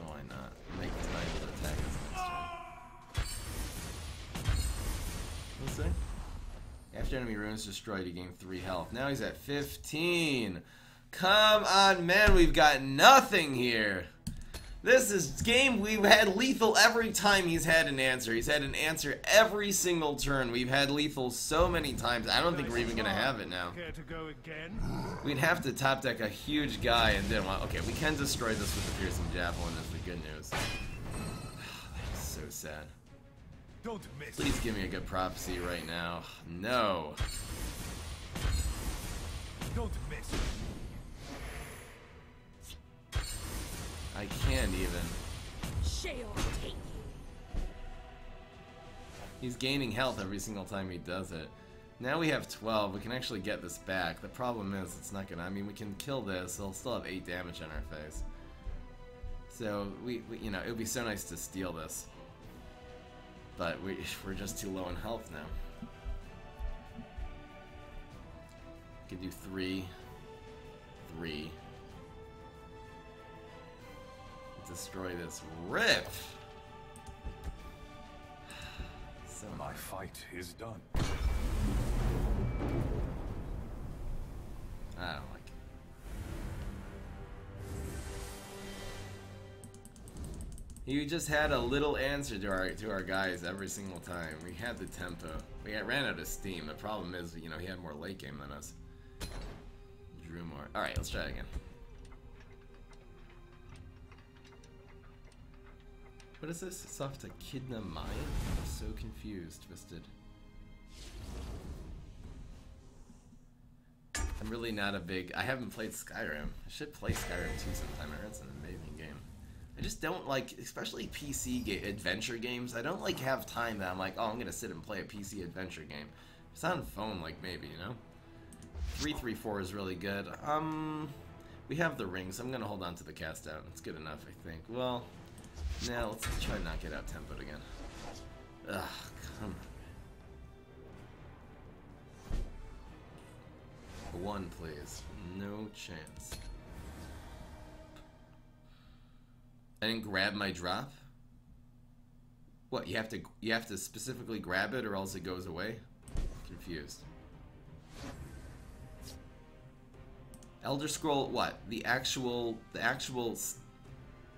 Why not? Make it tonight to attack us next turn. Let's see. After enemy runes destroyed, you gain 3 health. Now he's at 15. Come on, man. We've got nothing here. This is game. We've had lethal every time he's had an answer. He's had an answer every single turn. We've had lethal so many times. I don't think we're even going to have it now. Care to go again? We'd have to top deck a huge guy and then, well, okay, we can destroy this with the piercing javelin is the good news. That is so sad. Don't miss. Please give me a good prophecy right now. No. Don't miss. I can't even. Shall take you. He's gaining health every single time he does it. Now we have 12. We can actually get this back. The problem is it's not gonna. I mean, we can kill this. He'll still have 8 damage on our face. So we it would be so nice to steal this. But we're just too low in health now. Could do 3. Destroy this rip. So My fight is done. I don't like it. You just had a little answer to our guys every single time. We had the tempo. We ran out of steam. The problem is, he had more late game than us. Drew more. All right, let's try it again. What is this? It's off to Kidna Maya? I'm so confused, Twisted. really not a big... I haven't played Skyrim. I should play Skyrim 2 sometime. I heard it's an amazing game. I just don't like, especially PC adventure games, I don't like have time that I'm like, oh, I'm going to sit and play a PC adventure game. If it's on phone, like, maybe, you know? 334 is really good. We have the rings. I'm going to hold on to the cast out. It's good enough, I think. Well, now let's try to not get out tempoed again. Ugh, come on. 1, please. No chance. I didn't grab my drop? What, you have to specifically grab it or else it goes away? Confused. Elder Scroll, what? The actual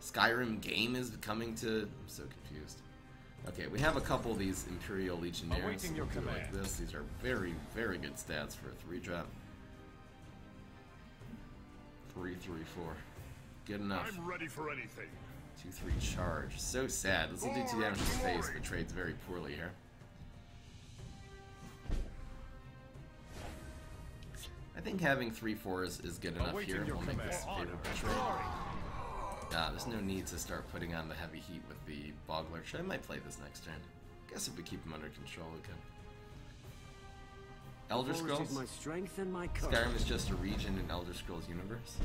Skyrim game is coming to... I'm so confused. Okay, we have a couple of these Imperial Legionnaires. Awaiting your command. Like this. These are very, very good stats for a 3-drop. 334. Good enough. I'm ready for anything. 2-3 charge. So sad. This will do 2 damage to his face, but trades very poorly here. I think having 3-4s is good enough here. We'll make this a favorable trade. There's no need to start putting on the heavy heat with the Boggler. I might play this next turn. Guess if we keep him under control, we can. Elder Scrolls? My strength and my Skyrim is just a region in Elder Scrolls universe.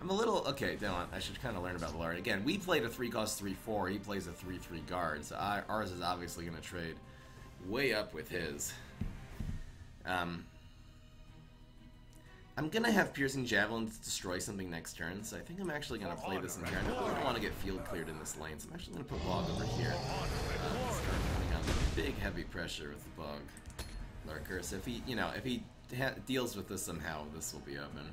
I'm a little... Okay, Dylan, I should kind of learn about the lore. Again, we played a 3-cost 3-4. He plays a 3-3 guard, so ours is obviously going to trade way up with his. I'm going to have Piercing Javelin to destroy something next turn, so I think I'm actually going to play this in turn. I really don't want to get field cleared in this lane, so I'm actually going to put Bog over here. Start putting on big, heavy pressure with the Bog Lurker. So if he, if he deals with this somehow, this will be open.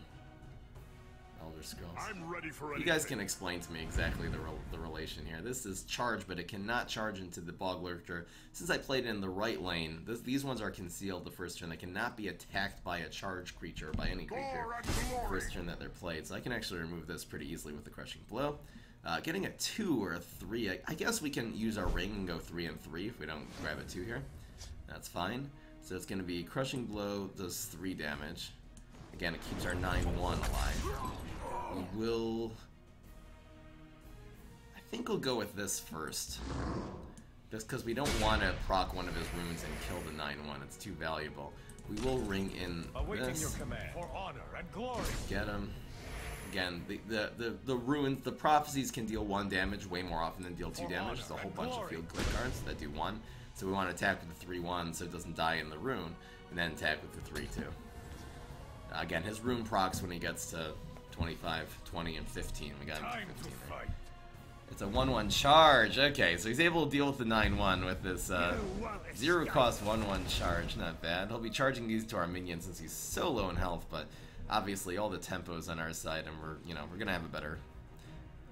Elder Scrolls. I'm ready for anything. You guys can explain to me exactly the relation here. This is charge, but it cannot charge into the Bog Lurker. Since I played in the right lane, these ones are concealed the first turn. They cannot be attacked by a charged creature, by any creature, the first turn that they're played. So I can actually remove this pretty easily with the Crushing Blow. Getting a 2 or a 3, I guess we can use our ring and go 3 and 3 if we don't grab a 2 here. That's fine. So it's going to be Crushing Blow does 3 damage. Again, it keeps our 9-1 alive. We will... I think we'll go with this first. Just because we don't want to proc one of his wounds and kill the 9-1. It's too valuable. We will ring in Awaiting this. your command. For honor and glory. Get him. Again, the ruins, the prophecies can deal 1 damage way more often than deal 2 damage. There's a whole bunch of field clear cards that do 1. So we want to attack with the 3-1 so it doesn't die in the rune, and then attack with the 3-2. Again, his rune procs when he gets to 25, 20, and 15. We got him to 15. Right? It's a 1-1 charge. Okay, so he's able to deal with the 9-1 with this 0-cost 1-1 charge. Not bad. He'll be charging these to our minions since he's so low in health, but obviously all the tempo's on our side, and we're gonna have a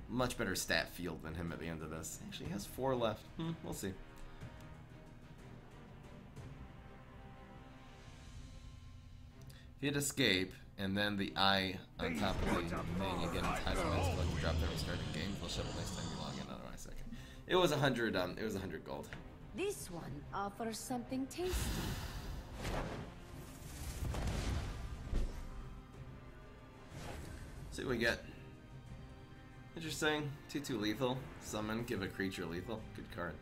much better stat field than him at the end of this. Actually, he has 4 left. We'll see. Hit escape, and then the eye on top of the thing again. Entitlements, but you drop them and start a game. We'll shut it next time you log in. Otherwise, okay. It was 100. It was 100 gold. This one offers something tasty. See what we get. Interesting. 2/2 lethal. Summon. Give a creature lethal. Good card.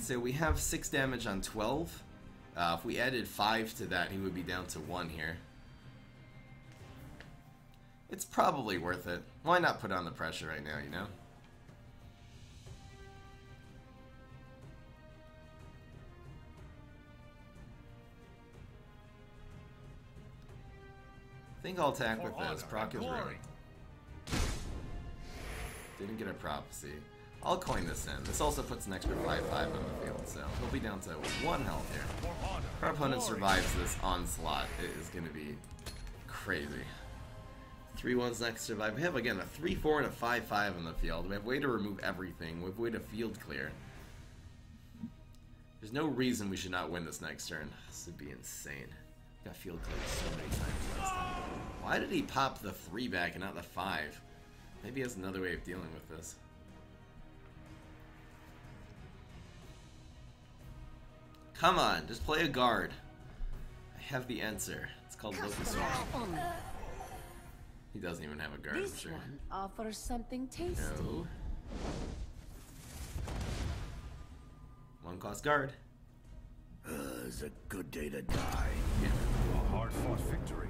So we have 6 damage on 12. If we added 5 to that, he would be down to 1 here. It's probably worth it. Why not put on the pressure right now, you know? I think I'll attack with this. Proc is ruined. Didn't get a prophecy. I'll coin this in. This also puts an extra 5/5 on the field, so he'll be down to 1 health here. If our opponent survives this onslaught, it is going to be crazy. 3-1's next survive. We have, again, a 3-4 and a 5/5 on the field. We have a way to remove everything. We have a way to field clear. There's no reason we should not win this next turn. This would be insane. Got field cleared so many times last time. Why did he pop the 3 back and not the 5? Maybe he has another way of dealing with this. Come on, just play a guard. I have the answer. It's called Locust. He doesn't even have a guard, I'm This sure. one offers something tasty. No. One cost guard. It's a good day to die. Yeah. A hard-fought victory.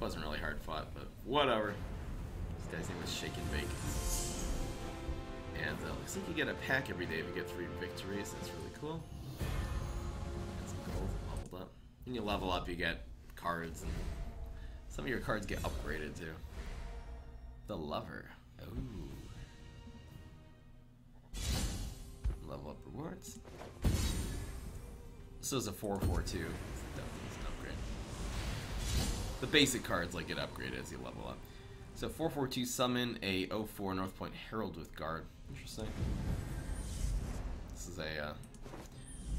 Wasn't really hard fought, but whatever. This guy's name was Shake and Bake. And looks like you get a pack every day if you get 3 victories. That's really cool. Got some gold leveled up. When you level up, you get cards, and some of your cards get upgraded too. The Lover. Ooh. Level up rewards. This is a 4/4/2. Definitely an upgrade. The basic cards like get upgraded as you level up. So 4/4/2 summon a 0/4 North Point Herald with guard. Interesting. This is a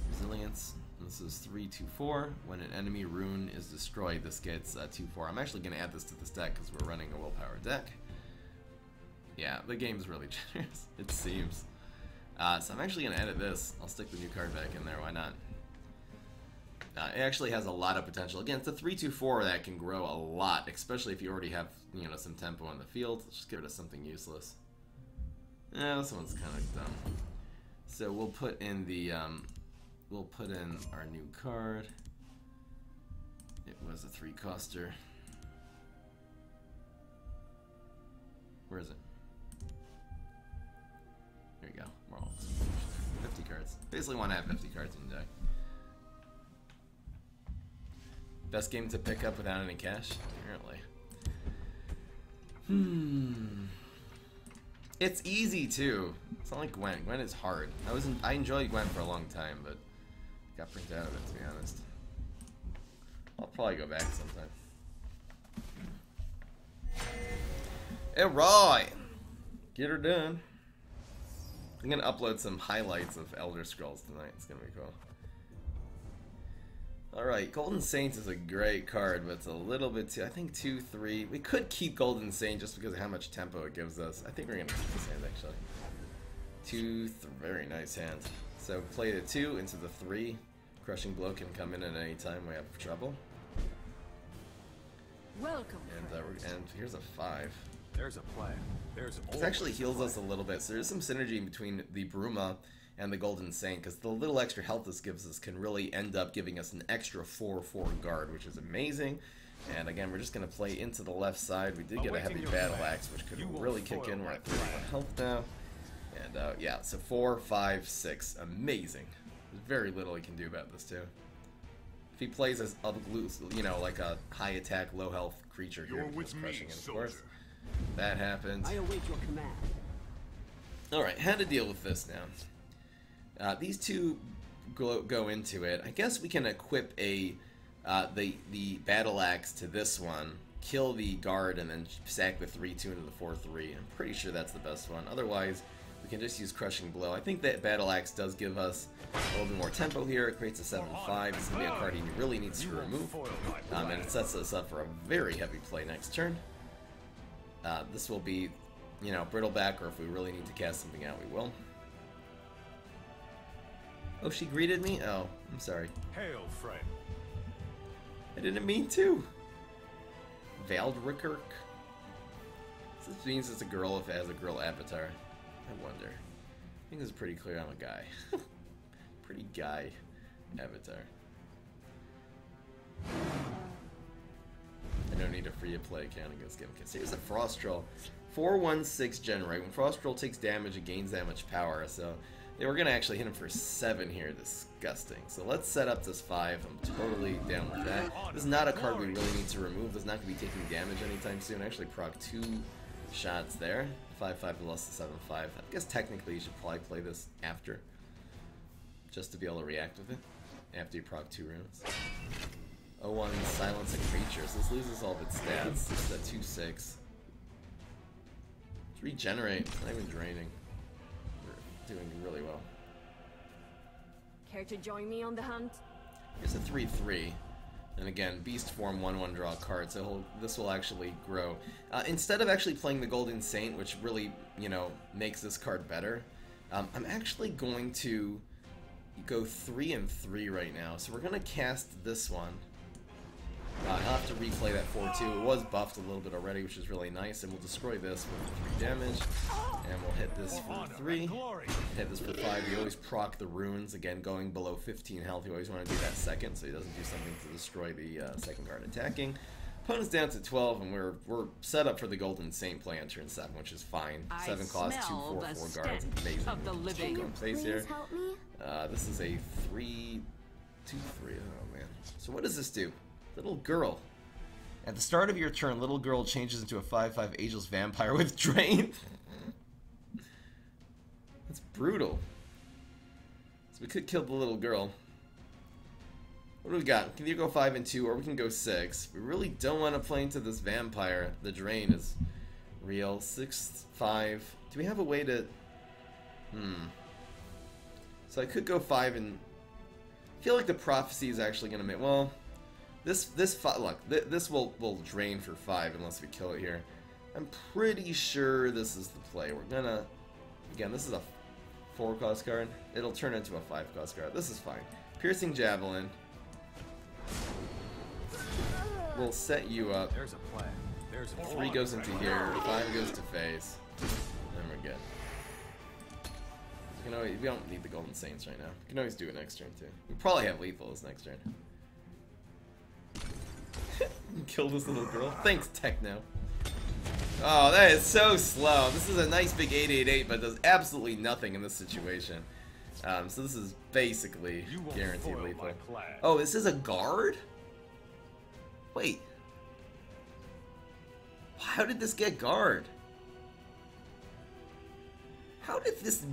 resilience. This is 3/2/4. When an enemy rune is destroyed, this gets 2/4. I'm actually going to add this to this deck because we're running a willpower deck. Yeah, the game's really generous, it seems. So I'm actually going to edit this. I'll stick the new card back in there, why not? It actually has a lot of potential. Again, it's a 3/2/4 that can grow a lot, especially if you already have, you know, some tempo on the field. Let's just get rid of something useless. Yeah, this one's kind of dumb. So we'll put in the, we'll put in our new card. It was a 3-coster. Where is it? There you go. We're all 50 cards. Basically want to have 50 cards in the deck. Best game to pick up without any cash? Apparently. It's easy too. It's not like Gwent. Gwent is hard. I enjoyed Gwent for a long time, but got burnt out of it, to be honest. I'll probably go back sometime. Alright! Get her done. I'm gonna upload some highlights of Elder Scrolls tonight. It's gonna be cool. Alright, Golden Saint is a great card, but it's a little bit too, I think 2, 3. We could keep Golden Saint just because of how much tempo it gives us. I think we're going to keep this hand, actually. 2, 3, very nice hand. So play the 2 into the 3. Crushing Blow can come in at any time we have trouble. Welcome. And here's a 5. There's a plan. There's This actually heals us a little bit, so there's some synergy between the Bruma and the Golden Saint, because the little extra health this gives us can really end up giving us an extra 4/4 guard, which is amazing. And again, we're just going to play into the left side. We did get a heavy battle axe, which could really kick in. We're at 31 health now. And yeah, so 4, 5, 6. Amazing. There's very little he can do about this, too. If he plays as, you know, like a high attack, low health creature here, with just crushing me, it, of soldier. course. That happens. I await your command. Alright, how to deal with this now. These two go into it. I guess we can equip a the battle axe to this one, kill the guard, and then sack the 3/2 into the 4/3. I'm pretty sure that's the best one. Otherwise, we can just use Crushing Blow. I think that battle axe does give us a little bit more tempo here. It creates a 7/5. It's going to be a card he really needs to remove. And it sets us up for a very heavy play next turn. This will be, you know, Brittleback, or if we really need to cast something out, we will. Oh, she greeted me? Oh, I'm sorry. Hail, friend. I didn't mean to. Valdrikirk? This means it's a girl if it has a girl avatar. I wonder. I think it's pretty clear I'm a guy. Pretty guy avatar. I don't need a free-to-play account against Game Kids. Here's a Frost Troll. 4/1/6 generate. When Frost Troll takes damage, it gains that much power, so they were going to actually hit him for 7 here. Disgusting. So let's set up this 5. I'm totally down with that. This is not a card we really need to remove. This is not going to be taking damage anytime soon. Actually proc 2 shots there. 5/5 plus the 7/5. I guess technically you should probably play this after, just to be able to react with it, after you proc 2 runes. 0/1 silence a creature. So this loses all of its stats. It's a 2/6. Let's regenerate. It's not even draining. Doing really well. Care to join me on the hunt? Here's a 3/3, and again, Beast Form 1/1 draw a card, so this will actually grow. Instead of actually playing the Golden Saint, which really, you know, makes this card better, I'm actually going to go 3 and 3 right now. So we're gonna cast this one, I'll have to replay that 4-2. It was buffed a little bit already, which is really nice. And we'll destroy this with 3 damage. And we'll hit this for 3. Hit this for 5. You always proc the runes. Again, going below 15 health, you always want to do that second, so he doesn't do something to destroy the second card attacking. Opponent's down to 12, and we're set up for the Golden Saint play on turn 7, which is fine. 7 cost, 2, 4, 4 guards. Amazing. Of the living. Go in place here. Help me? This is a 3, 2, 3. Oh man. So what does this do? Little girl. At the start of your turn, little girl changes into a 5/5 ageless vampire with drain. That's brutal. So we could kill the little girl. What do we got? We can either go 5 and 2, or we can go 6. We really don't want to play into this vampire. The drain is real. 6, 5. Do we have a way to... So I could go 5 and... I feel like the prophecy is actually going to make... Well, this will drain for 5 unless we kill it here. I'm pretty sure this is the play. We're gonna... Again, this is a 4 cost card. It'll turn into a 5 cost card. This is fine. Piercing Javelin. We'll set you up. There's a plan. There's a 3 goes into here. 5 goes to face. And we're good. You know, we don't need the Golden Saints right now. We can always do it next turn too. We probably have lethal this next turn. Kill this little girl. Thanks, Techno. Oh, that is so slow. This is a nice big 888, but does absolutely nothing in this situation. So this is basically guaranteed lethal. Oh, this is a guard? Wait. How did this get guard? How did this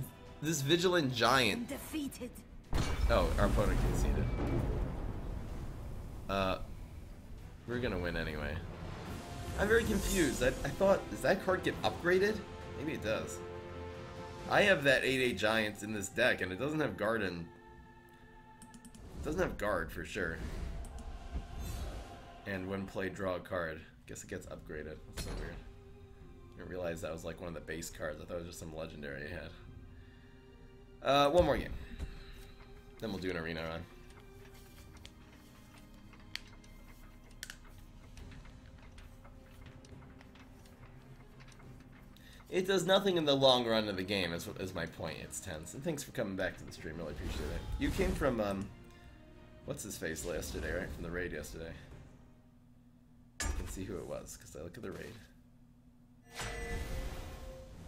vigilant giant... Defeated. Oh, our opponent conceded. We're gonna win anyway. I'm very confused. I thought, does that card get upgraded? Maybe it does. I have that 8/8 Giants in this deck, and it doesn't have guard in... It doesn't have guard for sure. And when played, draw a card. Guess it gets upgraded. That's so weird. I didn't realize that was like one of the base cards. I thought it was just some legendary I had. One more game. Then we'll do an arena run. It does nothing in the long run of the game, is my point. It's tense. And thanks for coming back to the stream. Really appreciate it. You came from, what's his face yesterday, right? From the raid yesterday. I can see who it was, because I look at the raid.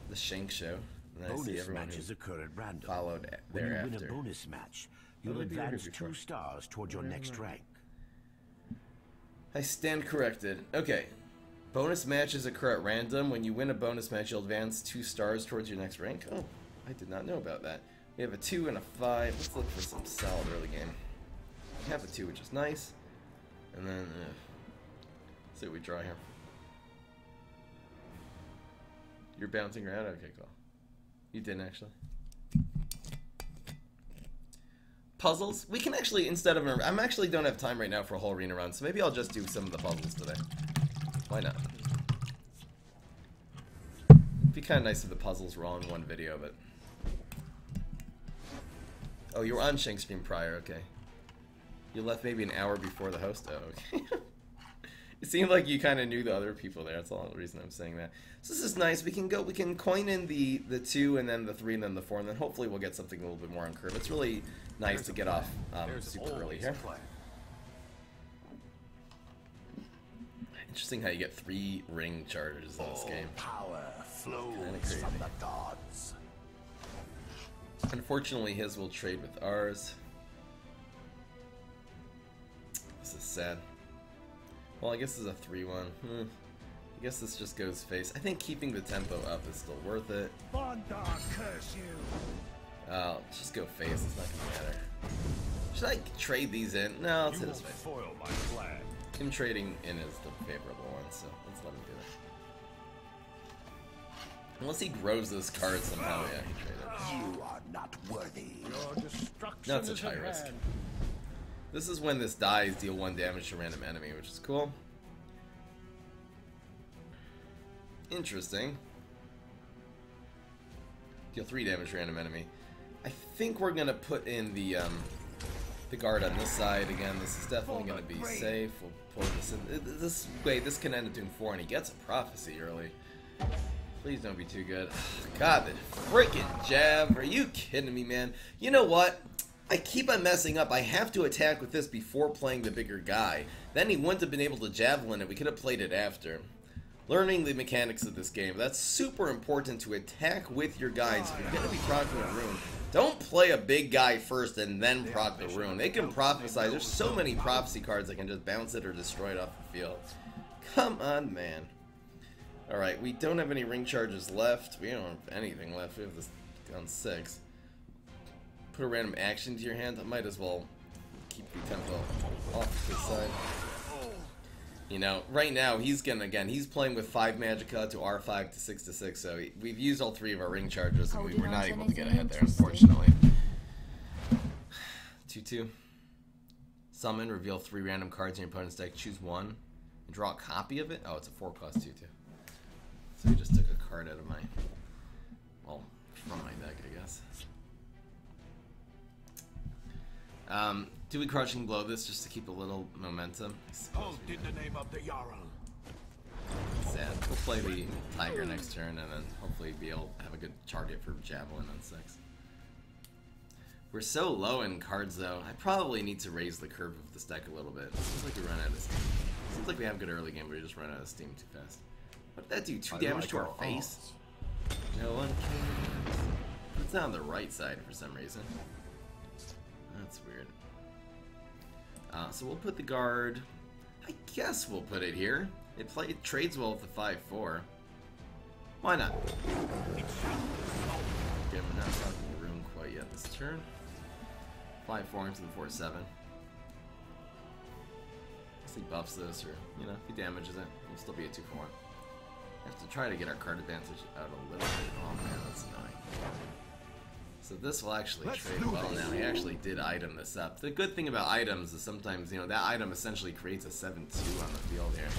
The Shank Show. And I see everyone matches occur at random. Followed When thereafter. you win a bonus match, you'll advance 2 stars toward your next rank. I stand corrected. Okay. Bonus matches occur at random. When you win a bonus match, you'll advance 2 stars towards your next rank. Oh, I did not know about that. We have a 2 and a 5. Let's look for some solid early game. We have a 2, which is nice. And then, see what we draw here. You're bouncing around? Okay, cool. You didn't actually. Puzzles? We can actually, instead of... I'm actually don't have time right now for a whole arena run, so maybe I'll just do some of the puzzles today. Why not? It'd be kind of nice if the puzzles were all in one video, but... Oh, you were on Shank's stream prior, okay. You left maybe an hour before the host? Oh, okay. It seemed like you kind of knew the other people there. That's the only reason I'm saying that. So this is nice. We can coin in the 2 and then the 3 and then the 4, and then hopefully we'll get something a little bit more on curve. It's really nice to get off super early here. Interesting how you get 3 ring charges in this game. Power flows from the gods. Unfortunately, his will trade with ours. This is sad. Well, I guess this is a 3-1. I guess this just goes face. I think keeping the tempo up is still worth it. Curse you. Let's just go face. It's not gonna matter. Should I trade these in? No, let's hit his face. Foil my flag. Him trading in is the favorable one, so let's let him do it. Unless he grows this card somehow, yeah, he traded. You are not worthy. Your destruction No, it's is a high at risk. hand. This is when this dies, deal 1 damage to random enemy, which is cool. Interesting. Deal 3 damage to random enemy. I think we're gonna put in the the guard on this side again. This is definitely going to be safe. We'll pull this in. This can end up doing 4, and he gets a prophecy early. Please don't be too good. God, the freaking jab. Are you kidding me, man? You know what? I keep on messing up. I have to attack with this before playing the bigger guy. Then he wouldn't have been able to javelin it. We could have played it after. Learning the mechanics of this game. That's super important, to attack with your guys. If you're going to be proccing a rune, don't play a big guy first and then proc the rune. They can prophesy. There's so many prophecy cards that can just bounce it or destroy it off the field. Come on, man. Alright, we don't have any ring charges left. We don't have anything left. We have this on 6. Put a random action to your hand. I might as well keep the tempo off to the side. You know, right now he's playing with 5 magicka to R5 to 6 to 6, so we've used all 3 of our ring charges and we were not able to get ahead there, unfortunately. 2-2. Summon, reveal 3 random cards in your opponent's deck, choose 1, and draw a copy of it. Oh, it's a 4-cost 2-2. So we just took a card out of my, well, from my deck, I guess. Do we crushing blow this just to keep a little momentum? Hold in the name of the Jarl. Sad. We'll play the Tiger next turn and then hopefully be able to have a good target for Javelin on 6. We're so low in cards though. I probably need to raise the curve of this deck a little bit. It seems like we run out of steam. Seems like we have good early game, but we just run out of steam too fast. What did that do? 2 damage to our face? No one cares. It's on the right side for some reason. That's weird. So we'll put the guard. I guess we'll put it here. It trades well with the 5-4. Why not? Again, we're not talking the rune quite yet this turn. 5-4 into the 4-7. He buffs this, or you know, if he damages it, we'll still be a 2-4. Have to try to get our card advantage out a little bit. Oh man, that's annoying. So this will actually trade well now. He actually did item this up. The good thing about items is sometimes, you know, that item essentially creates a 7-2 on the field here.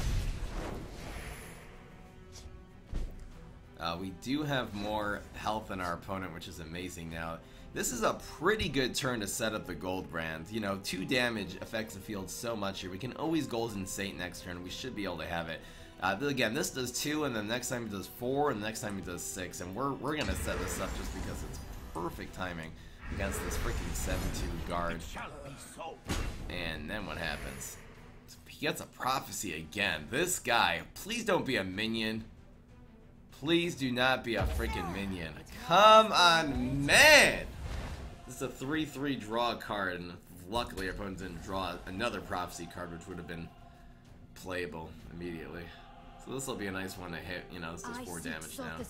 We do have more health than our opponent, which is amazing now. This is a pretty good turn to set up the gold brand. You know, 2 damage affects the field so much here. We can always Golden Saint next turn. We should be able to have it. Again, this does 2, and then next time he does 4, and the next time he does 6. And we're going to set this up just because it's perfect timing against this freaking 7-2 guard. And then what happens? He gets a prophecy again. This guy, please don't be a minion. Please do not be a freaking minion. Come on, man! This is a 3-3 draw card, and luckily our opponent didn't draw another prophecy card, which would have been playable immediately. So this will be a nice one to hit. You know, this does 4 damage now. Help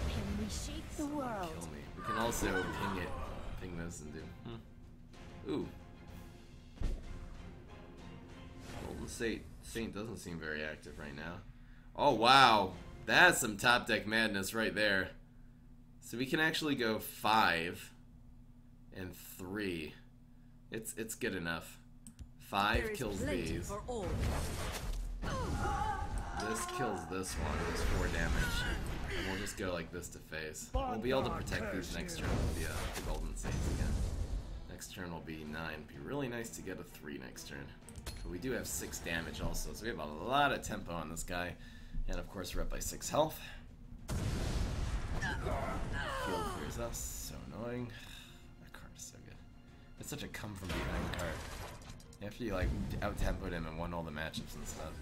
him reshape the world. Kill me. We can also ping this and do. Ooh. Golden Saint doesn't seem very active right now. Oh wow, that's some top deck madness right there. So we can actually go 5 and 3. It's good enough. 5 kills these. This kills this one. It's 4 damage. And we'll just go like this to face. We'll be able to protect these next turn with the Golden Saints again. Next turn will be 9. Be really nice to get a 3 next turn. But we do have 6 damage also, so we have a lot of tempo on this guy. And of course we're up by 6 health. Field clears us. So annoying. That card is so good. It's such a come from behind card. After you like out-tempoed him and won all the matchups and stuff.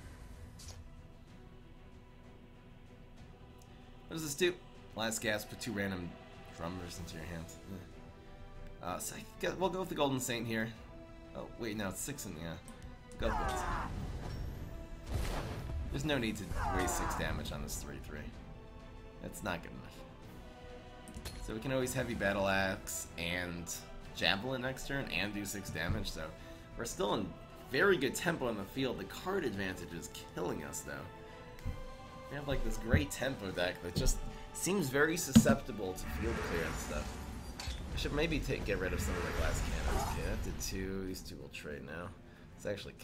What does this do? Last gasp, put 2 random drummers into your hands. So we'll go with the Golden Saint here. Oh wait, no, it's 6 in go with Golden Saint. There's no need to waste 6 damage on this 3-3. That's not good enough. So we can always Heavy Battle Axe and Javelin next turn and do 6 damage, so we're still in very good tempo in the field. The card advantage is killing us though. We have like this great tempo deck that just seems very susceptible to field clear and stuff. I should maybe get rid of some of the glass cannons. Okay, that did 2. These 2 will trade now. It's actually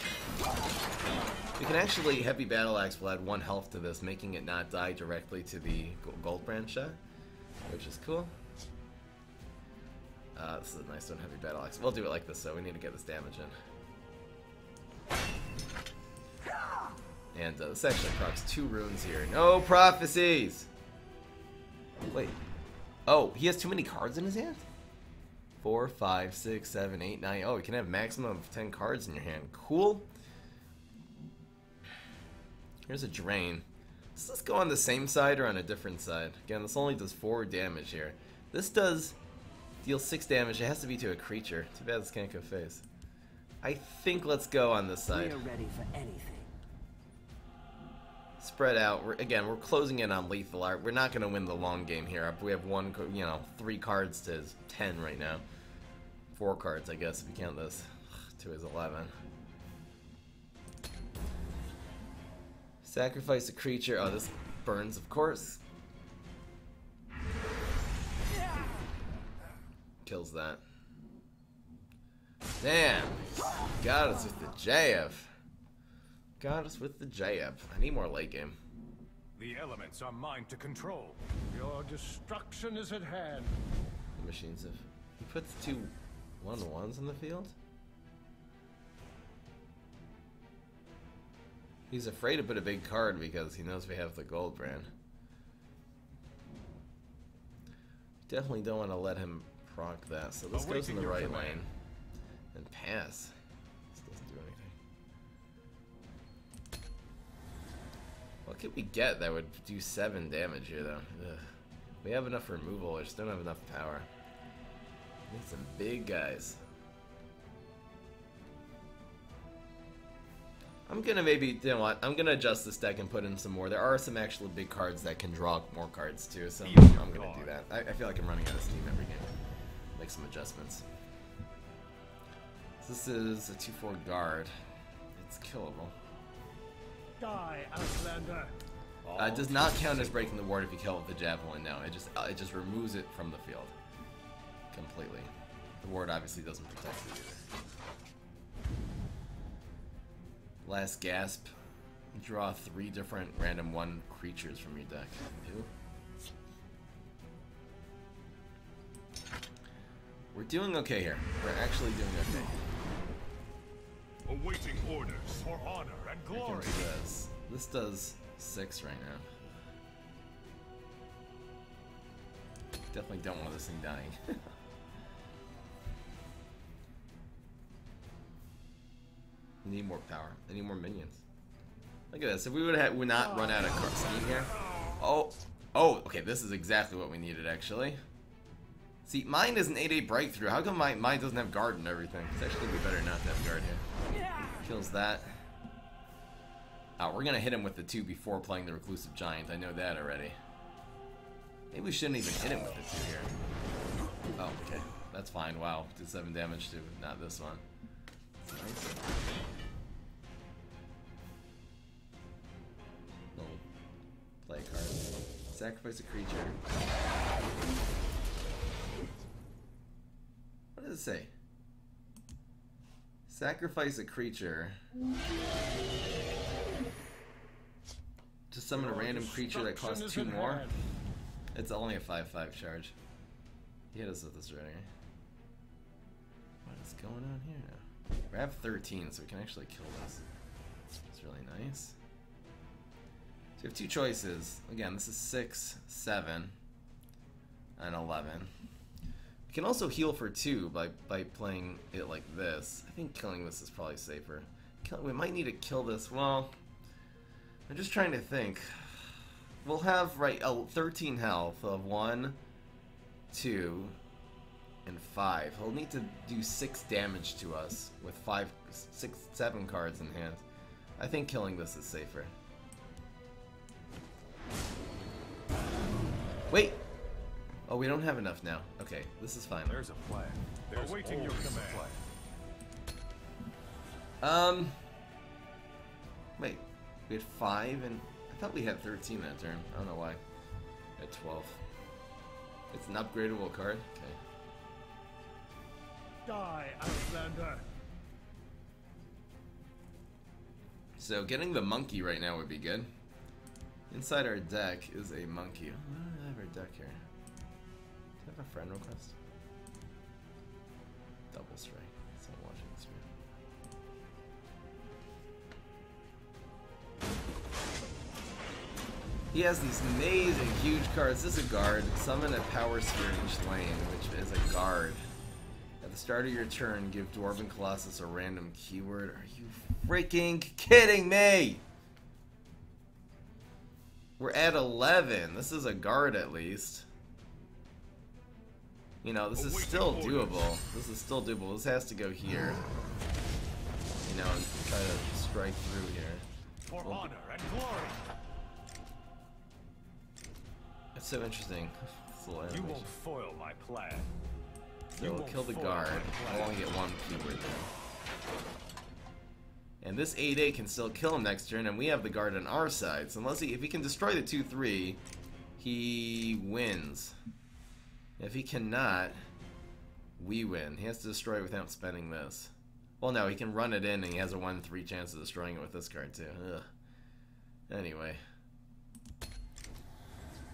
we can actually Heavy Battle Axe will add 1 health to this, making it not die directly to the gold brand shot, which is cool. This is a nice one, heavy battle axe. We'll do it like this, so we need to get this damage in. And this actually procs 2 runes here. No prophecies! Wait. Oh, he has too many cards in his hand? 4, 5, 6, 7, 8, 9. Oh, you can have maximum of 10 cards in your hand. Cool. Here's a drain. Does this go on the same side or on a different side? Again, this only does 4 damage here. This does deal 6 damage. It has to be to a creature. Too bad this can't go face. I think let's go on this side. We're ready for anything. Spread out. We're closing in on lethal art. We're not going to win the long game here. We have 3 cards to 10 right now. 4 cards, I guess, if you count this. 2 is 11. Sacrifice a creature. Oh, this burns, of course. Kills that. Damn. Got us with the JF. Got us with the JF. I need more late game. The elements are mine to control. Your destruction is at hand. The machines have... He puts 2 1/1s in the field? He's afraid to put a big card because he knows we have the gold brand. Definitely don't want to let him proc that, so this goes in the right lane. And pass. This doesn't do anything. What could we get that would do 7 damage here, though? Ugh. We have enough removal, we just don't have enough power. We need some big guys. I'm gonna maybe, you know what, I'm gonna adjust this deck and put in some more. There are some actual big cards that can draw more cards too, so I'm gonna do that. I feel like I'm running out of steam every game. Make some adjustments. This is a 2/4 guard. It's killable. Die, Outlander. It does not count as breaking the ward if you kill it with the javelin. No, it just removes it from the field completely. The ward obviously doesn't protect it either. Last gasp. Draw 3 different random 1 creatures from your deck. Ew. We're doing okay here. We're actually doing okay. Awaiting orders for honor and I glory. can do this. This does 6 right now. Definitely don't want this thing dying. I need more power. I need more minions. Look at this. If we would not run out of steam here. Oh, okay. This is exactly what we needed, actually. See, mine is an 8/8 breakthrough. How come mine doesn't have guard and everything? It's actually gonna be better not to have guard here. Kills that. Oh, we're gonna hit him with the 2 before playing the Reclusive Giant. I know that already. Maybe we shouldn't even hit him with the 2 here. Oh, okay. That's fine. Wow. Did 7 damage to not this one. Nice. Play a card. Sacrifice a creature. What does it say? Sacrifice a creature to summon a random creature that costs 2 more. It's only a 5/5 charge. He hit us with this already. What is going on here now? We have 13, so we can actually kill this. It's really nice. So we have 2 choices. Again, this is 6, 7, and 11. We can also heal for 2 by playing it like this. I think killing this is probably safer. We might need to kill this. Well, I'm just trying to think. We'll have 13 health of 1, 2, and 5. He'll need to do 6 damage to us with 5, 6, 7 cards in hand. I think killing this is safer. Wait! Oh, we don't have enough now. Okay, this is fine. There's a plan. There's awaiting your command. Wait. We had 5 and... I thought we had 13 that turn. I don't know why. We had 12. It's an upgradable card? Okay. Die, Outlander. So getting the monkey right now would be good. Inside our deck is a monkey. Oh, I have our deck here. Do I have a friend request? double strike. So I'm watching the screen. He has these amazing huge cards. This is a guard. Summon a power sphere in each lane, which is a guard. At the start of your turn, give Dwarven Colossus a random keyword. Are you freaking kidding me? We're at 11. This is a guard at least. You know, this is still doable. This is still doable. This has to go here. You know, and try to strike through here. For honor and glory. It's so interesting. You won't foil my plan. So we'll kill the guard. I'll only get one keyword there. And this 8/8 can still kill him next turn, and we have the guard on our side. So unless if he can destroy the 2/3, he wins. If he cannot, we win. He has to destroy it without spending this. Well, no, he can run it in, and he has a 1/3 chance of destroying it with this card too. Ugh. Anyway.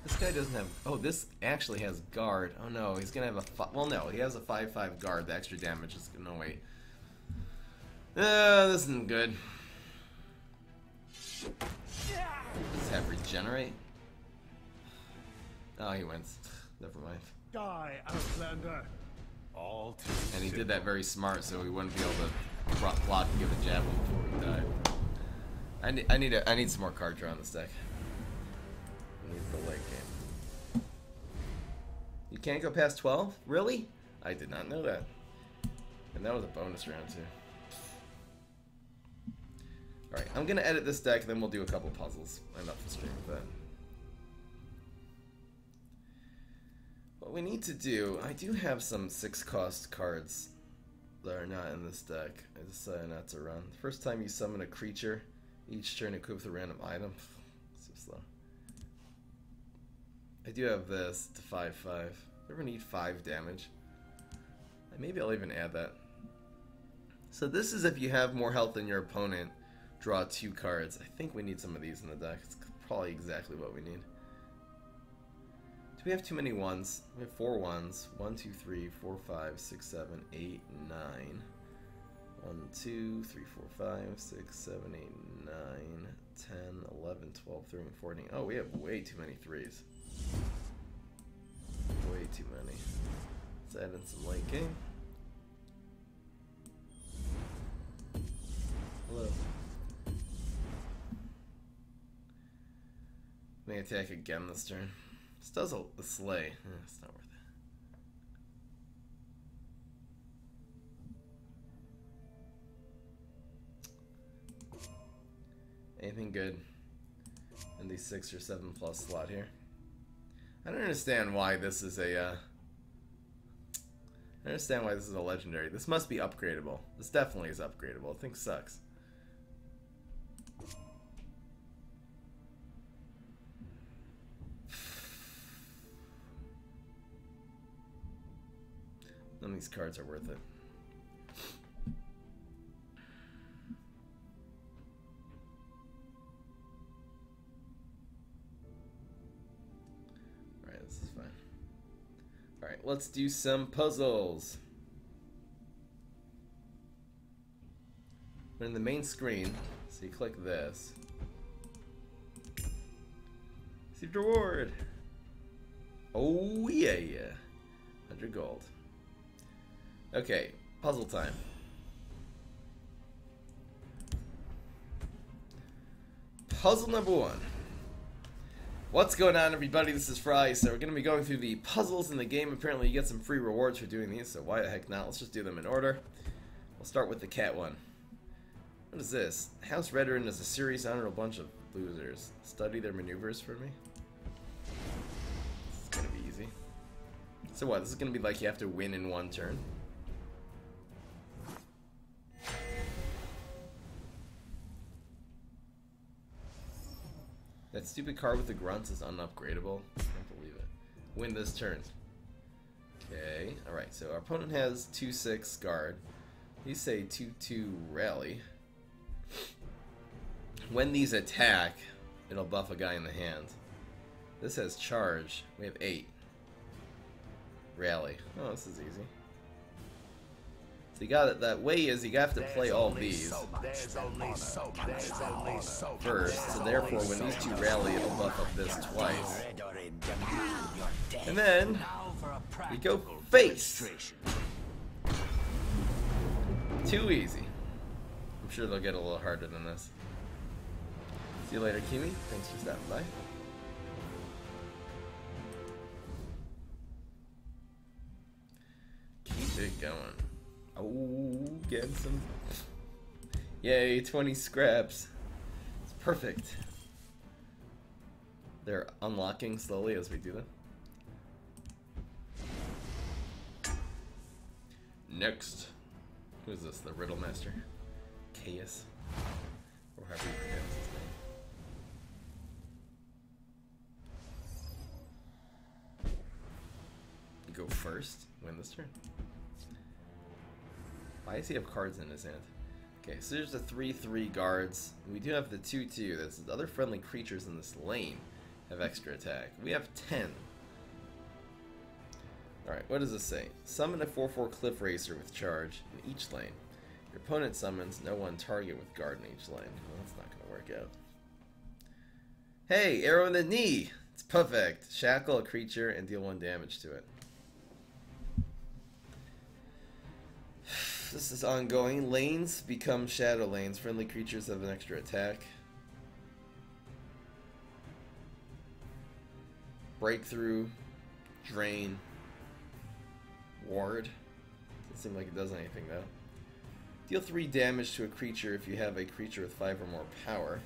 This guy doesn't have... Oh, this actually has guard. Oh no, he's gonna have a... Well, no, he has a 5/5 guard. The extra damage is... No, wait. This isn't good. Does have regenerate? Oh, he wins. Never mind. Die, Outlander. All too And he did that very smart, so he wouldn't be able to block and give a javelin before he died. I need some more card draw on this deck. I need the late game. You can't go past 12? Really? I did not know that. And that was a bonus round too. Alright, I'm gonna edit this deck, then we'll do a couple puzzles. I'm up to stream with that. What we need to do, I do have some 6-cost cards that are not in this deck. I decided not to run. The first time you summon a creature, each turn equipped with a random item. So slow. I do have this to 5/5. Ever need 5 damage? Maybe I'll even add that. So this is if you have more health than your opponent, draw 2 cards. I think we need some of these in the deck. It's probably exactly what we need. Do we have too many ones? We have 4 ones. 1, 2, 3, 4, 5, 6, 7, 8, 9. 1, 2, 3, 4, 5, 6, 7, 8, 9, 10, 11, 12, 13, 14. Oh, we have way too many 3s. Way too many. Let's add in some late game. Hello. May attack again this turn. This does a slay. It's not worth it. Anything good in the 6 or 7 plus slot here? I don't understand why this is a I understand why this is a legendary. This must be upgradable. This definitely is upgradable. The thing sucks. None of these cards are worth it. Alright, this is fine. Alright, let's do some puzzles. We're in the main screen, so you click this. Received reward! Oh yeah, 100 gold. Okay, puzzle time. Puzzle number 1. What's going on, everybody? This is Fry. So we're going to be going through the puzzles in the game. Apparently you get some free rewards for doing these, so why the heck not? Let's just do them in order. We'll start with the cat one. What is this? House Veteran is a series honor a bunch of losers. Study their maneuvers for me? It's going to be easy. So what? This is going to be like you have to win in 1 turn? That stupid card with the grunts is unupgradable. I can't believe it. Win this turn. Okay, alright, so our opponent has 2/6 guard. These say 2/2 rally. When these attack, it'll buff a guy in the hand. This has charge. We have 8. Rally. Oh, this is easy. So you got it. That way is you have to play all these first. So therefore, when these two rally, it'll buff up this twice. And then we go face. Too easy. I'm sure they'll get a little harder than this. See you later, Kimi. Thanks for stopping by. Keep it going. Oh, getting some. Yay, 20 scraps. It's perfect. They're unlocking slowly as we do them. Next. Who is this? The Riddle Master? Chaos? Or however you pronounce his name. You go first. Win this turn. Why does he have cards in his hand? Okay, so there's the 3/3 guards. We do have the 2/2. That's the other friendly creatures in this lane have extra attack. We have 10. Alright, what does this say? Summon a 4/4 Cliff Racer with charge in each lane. Your opponent summons no one target with guard in each lane. Well, that's not going to work out. Hey, arrow in the knee! It's perfect. Shackle a creature and deal 1 damage to it. This is ongoing. Lanes become shadow lanes. Friendly creatures have an extra attack. Breakthrough. Drain. Ward. Doesn't seem like it does anything though. Deal 3 damage to a creature if you have a creature with 5 or more power.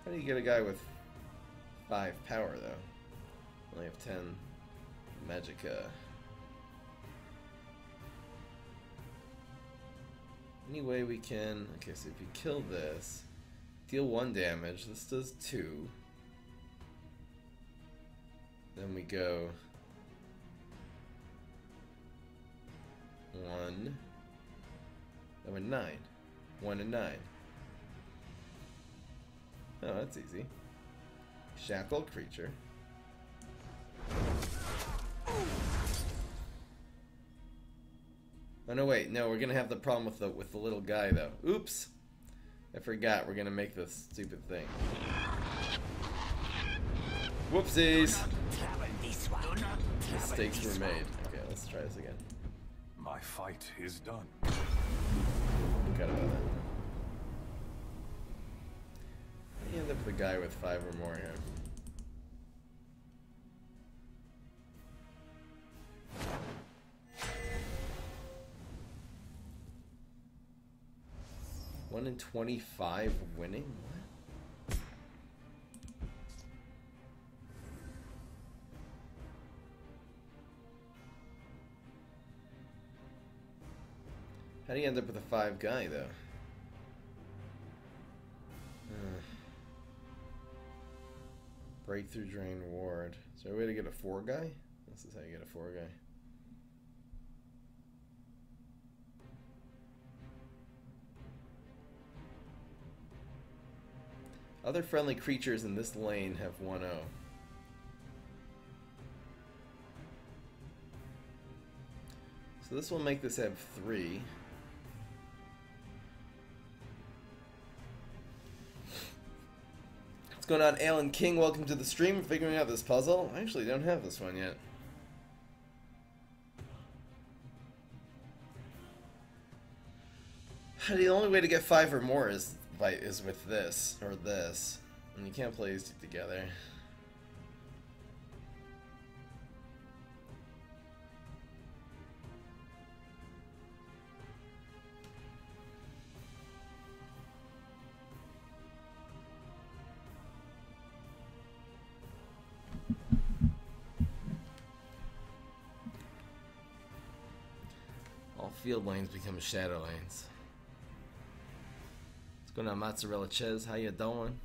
How do you get a guy with 5 power though? Only have 10 Magicka. Any way we can... Okay, so if you kill this, deal 1 damage. This does 2. Then we go 1. Then we're 9. 1 and 9. Oh, that's easy. Shackle creature. Oh no, wait, no, we're gonna have the problem with the little guy though. Oops! I forgot we're gonna make this stupid thing. Whoopsies! Mistakes were made. Okay, let's try this again. My fight is done. Forgot about that. You end up with a guy with 5 or more here. One in 25 winning? What? How do you end up with a 5 guy though? Breakthrough, drain, ward. Is there a way to get a 4 guy? This is how you get a 4 guy. Other friendly creatures in this lane have 1/0. So this will make this have 3. What's going on, Alan King? Welcome to the stream. Figuring out this puzzle. I actually don't have this one yet. The only way to get 5 or more is with this or this, and you can't play these two together. All field lanes become shadow lanes. going on, Mozzarella Ches? How you doing?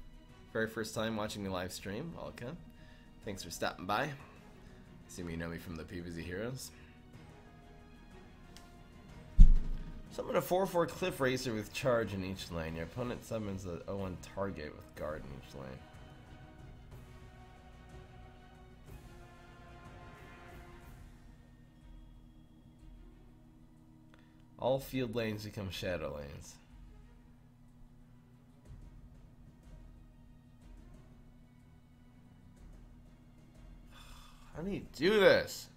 Very first time watching the live stream. Welcome. Thanks for stopping by. Assuming you know me from the PvZ Heroes. Summon a 4/4 Cliff Racer with charge in each lane. Your opponent summons a 0-1 target with guard in each lane. All field lanes become shadow lanes. How do you do this?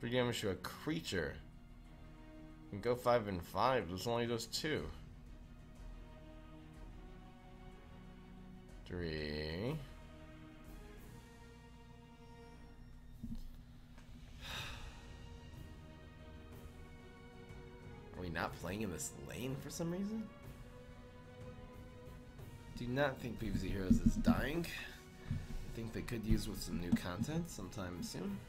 Free damage to a creature. You can go 5 and 5. This only does 2. 3. Are we not playing in this lane for some reason? Do not think PvZ Heroes is dying. I think they could use with some new content sometime soon.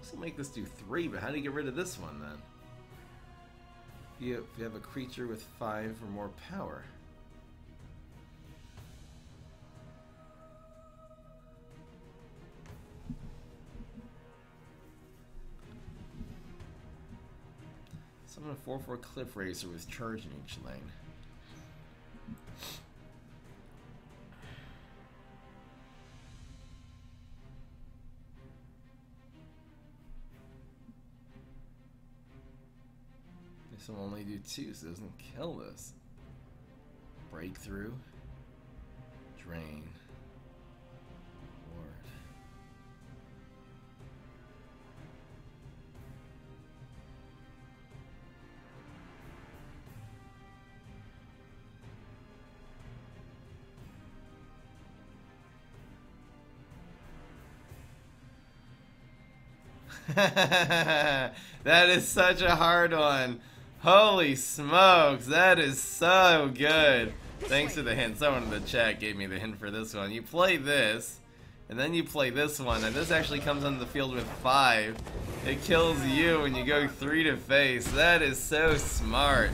This will make this do 3, but how do you get rid of this one then? If you have a creature with 5 or more power. Summon a 4/4 Cliff Racer with charge in each lane. This will only do 2, so it doesn't kill this. Breakthrough. Drain. Ward. That is such a hard one. Holy smokes, that is so good. Thanks for the hint. Someone in the chat gave me the hint for this one. You play this, and then you play this one, and this actually comes onto the field with 5. It kills you when you go 3 to face. That is so smart.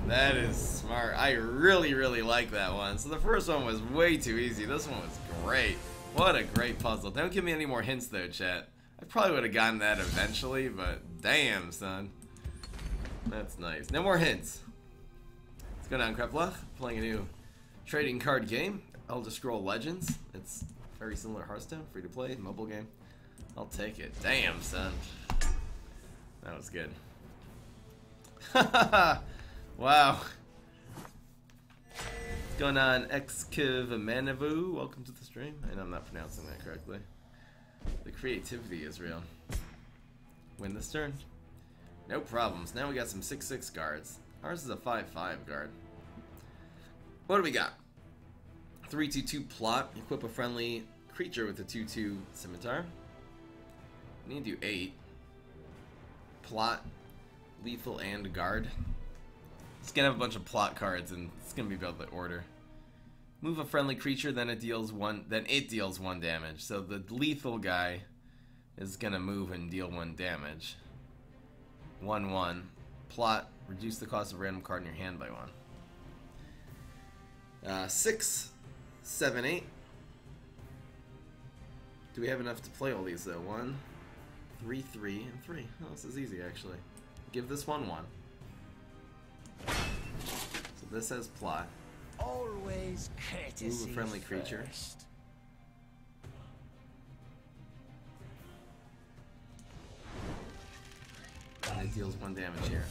That is smart. I really, really like that one. So the first one was way too easy. This one was great. What a great puzzle. Don't give me any more hints though, chat. I probably would have gotten that eventually, but damn, son. That's nice. No more hints. What's going on, Kreplach? Playing a new trading card game, Elder Scroll Legends. It's very similar to Hearthstone, free to play, mobile game. I'll take it. Damn, son. That was good. Wow. What's going on, Exkiv Manavu? Welcome to the stream. I know I'm not pronouncing that correctly. The creativity is real. Win this turn. No problems. Now we got some 6/6 guards. Ours is a 5/5 guard. What do we got? 3/2/2 plot. Equip a friendly creature with a 2/2 scimitar. We need to do 8. Plot, lethal, and guard. It's gonna have a bunch of plot cards, and it's gonna be about the order. Move a friendly creature, then it deals 1. Then it deals 1 damage. So the lethal guy is gonna move and deal 1 damage. 1/1. Plot. Reduce the cost of a random card in your hand by 1. 6, 7, 8. Do we have enough to play all these though? 1, 3, 3, and 3. Oh, this is easy actually. Give this one 1. So this has plot. Always courtesy. Move a friendly creature. First. And it deals 1 damage here.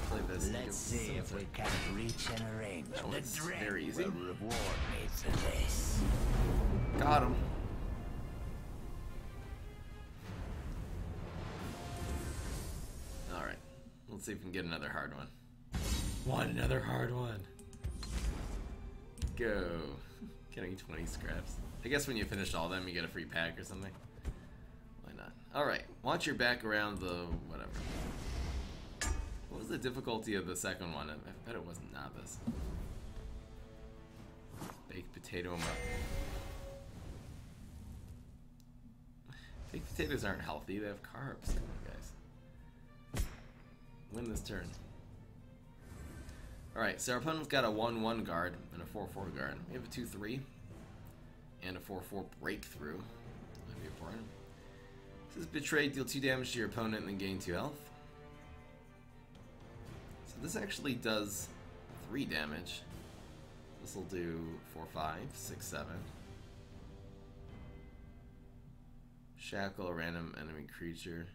Play this. Let's see if we can reach an arrangement. That one's The dread very easy. will reward me for this. Got him. Alright. Let's see if we can get another hard one. Another hard one. Go. Getting 20 scraps. I guess when you finish all of them, you get a free pack or something. Why not? Alright. Watch your back around the whatever. What was the difficulty of the second one? I bet it wasn't novice. Baked potato Baked potatoes aren't healthy, they have carbs. Come on, guys. Win this turn. Alright, so our opponent's got a 1-1 guard and a 4-4 guard. We have a 2-3 and a 4-4 breakthrough. That'd be important. This is Betray, deal 2 damage to your opponent and then gain 2 health. So this actually does 3 damage. This will do 4, 5, 6, 7. Shackle a random enemy creature.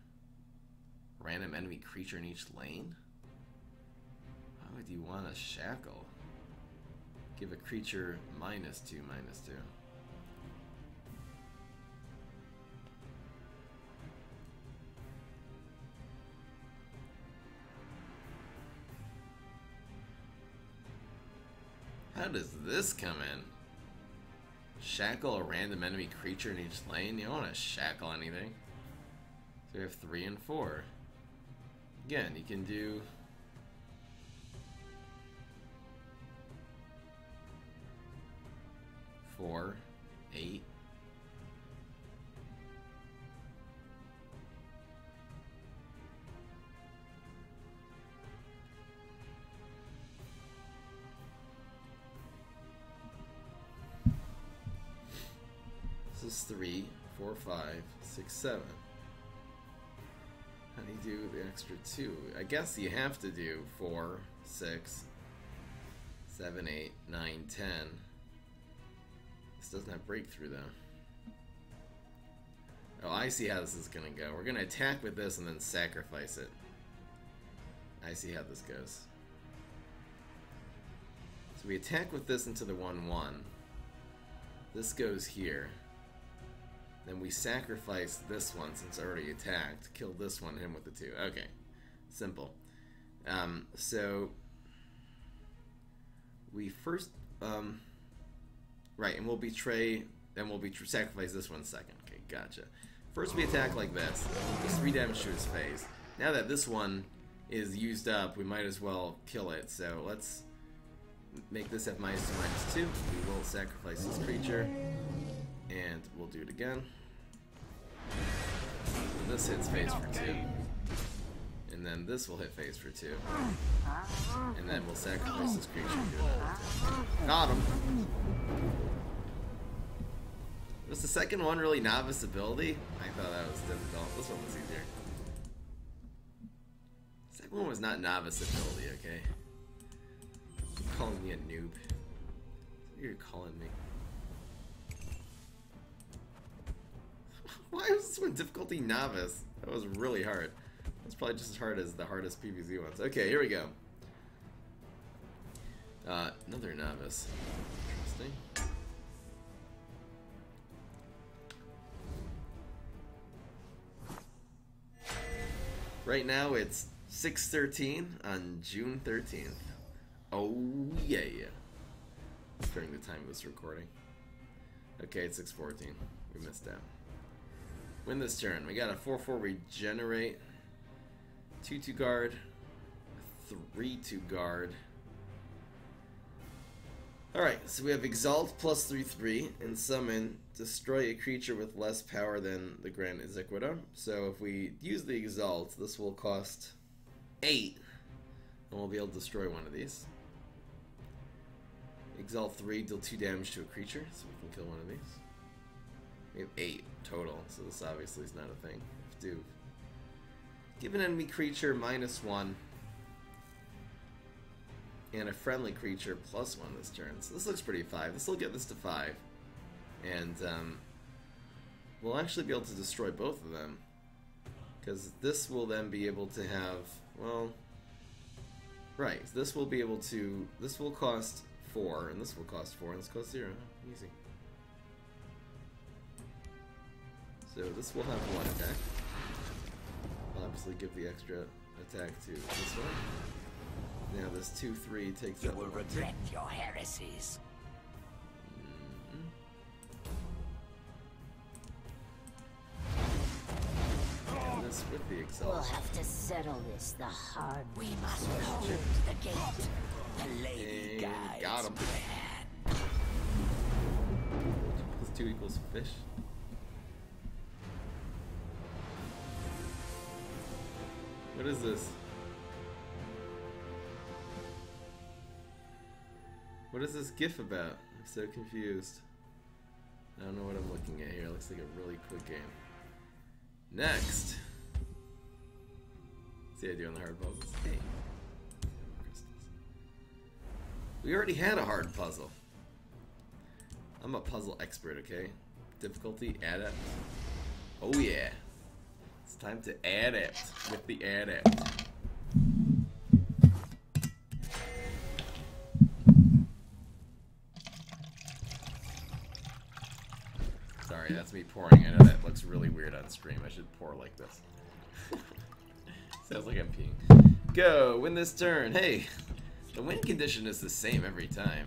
Random enemy creature in each lane? Why would you want a shackle? Give a creature -2, -2. How does this come in? Shackle a random enemy creature in each lane? You don't want to shackle anything. So we have 3 and 4. Again, you can do... Four, 8. This is 3, 4, 5, 6, 7. How do you do the extra 2? I guess you have to do 4, 6, 7, 8, 9, 10. This doesn't have breakthrough though. Oh, I see how this is gonna go. We're gonna attack with this and then sacrifice it. I see how this goes. So we attack with this into the 1-1. This goes here. Then we sacrifice this one since I already attacked. Kill this one, him with the 2. Okay. Simple. So we first right, and we'll betray, then we'll sacrifice this one second. Okay, gotcha. First we attack like this. Does 3 damage to his face. Now that this one is used up, we might as well kill it. So let's make this have -2, -2. We will sacrifice this creature. And we'll do it again. And this hits face for 2. And then this will hit face for 2. And then we'll sacrifice this creature and do another 2. Got him! Was the second one really novice ability? I thought that was difficult. This one was easier. The second one was not novice ability, okay? You're calling me a noob. You're calling me. Why was this one difficulty novice? That was really hard. That's probably just as hard as the hardest PvZ ones. Okay, here we go. Another novice. Interesting. Right now it's 6:13 on June 13th. Oh yeah. During the time of this recording. Okay, it's 6:14. We missed out. Win this turn. We got a 4-4 regenerate, 2-2 guard, 3-2 guard. Alright, so we have Exalt plus 3-3 and summon, destroy a creature with less power than the Grand Executor. So if we use the Exalt, this will cost 8, and we'll be able to destroy one of these. Exalt 3, deal 2 damage to a creature, so we can kill one of these. We have 8 total, so this obviously is not a thing. Do give an enemy creature -1 and a friendly creature +1 this turn. So this looks pretty 5. This will get this to 5, and we'll actually be able to destroy both of them because this will then be able to have, well, right. This will be able to. This will cost 4, and this will cost 4, and this costs 0. Easy. So this will have 1 attack. I'll obviously give the extra attack to this one. Now this 2-3 takes You that will one. regret your heresies. And this with the We'll Exalt. have to settle this the hard way. We must hold the gate. The lady And guides got him. plan. +2 equals fish. What is this? What is this GIF about? I'm so confused. I don't know what I'm looking at here. It looks like a really quick game. Next. See how I do on the hard puzzles? Hey. Crystals. We already had a hard puzzle. I'm a puzzle expert, okay? Difficulty, adept. Oh yeah. It's time to adapt with the adept. Sorry, that's me pouring. I know that looks really weird on stream. I should pour like this. Sounds like I'm peeing. Go, win this turn. Hey, the win condition is the same every time.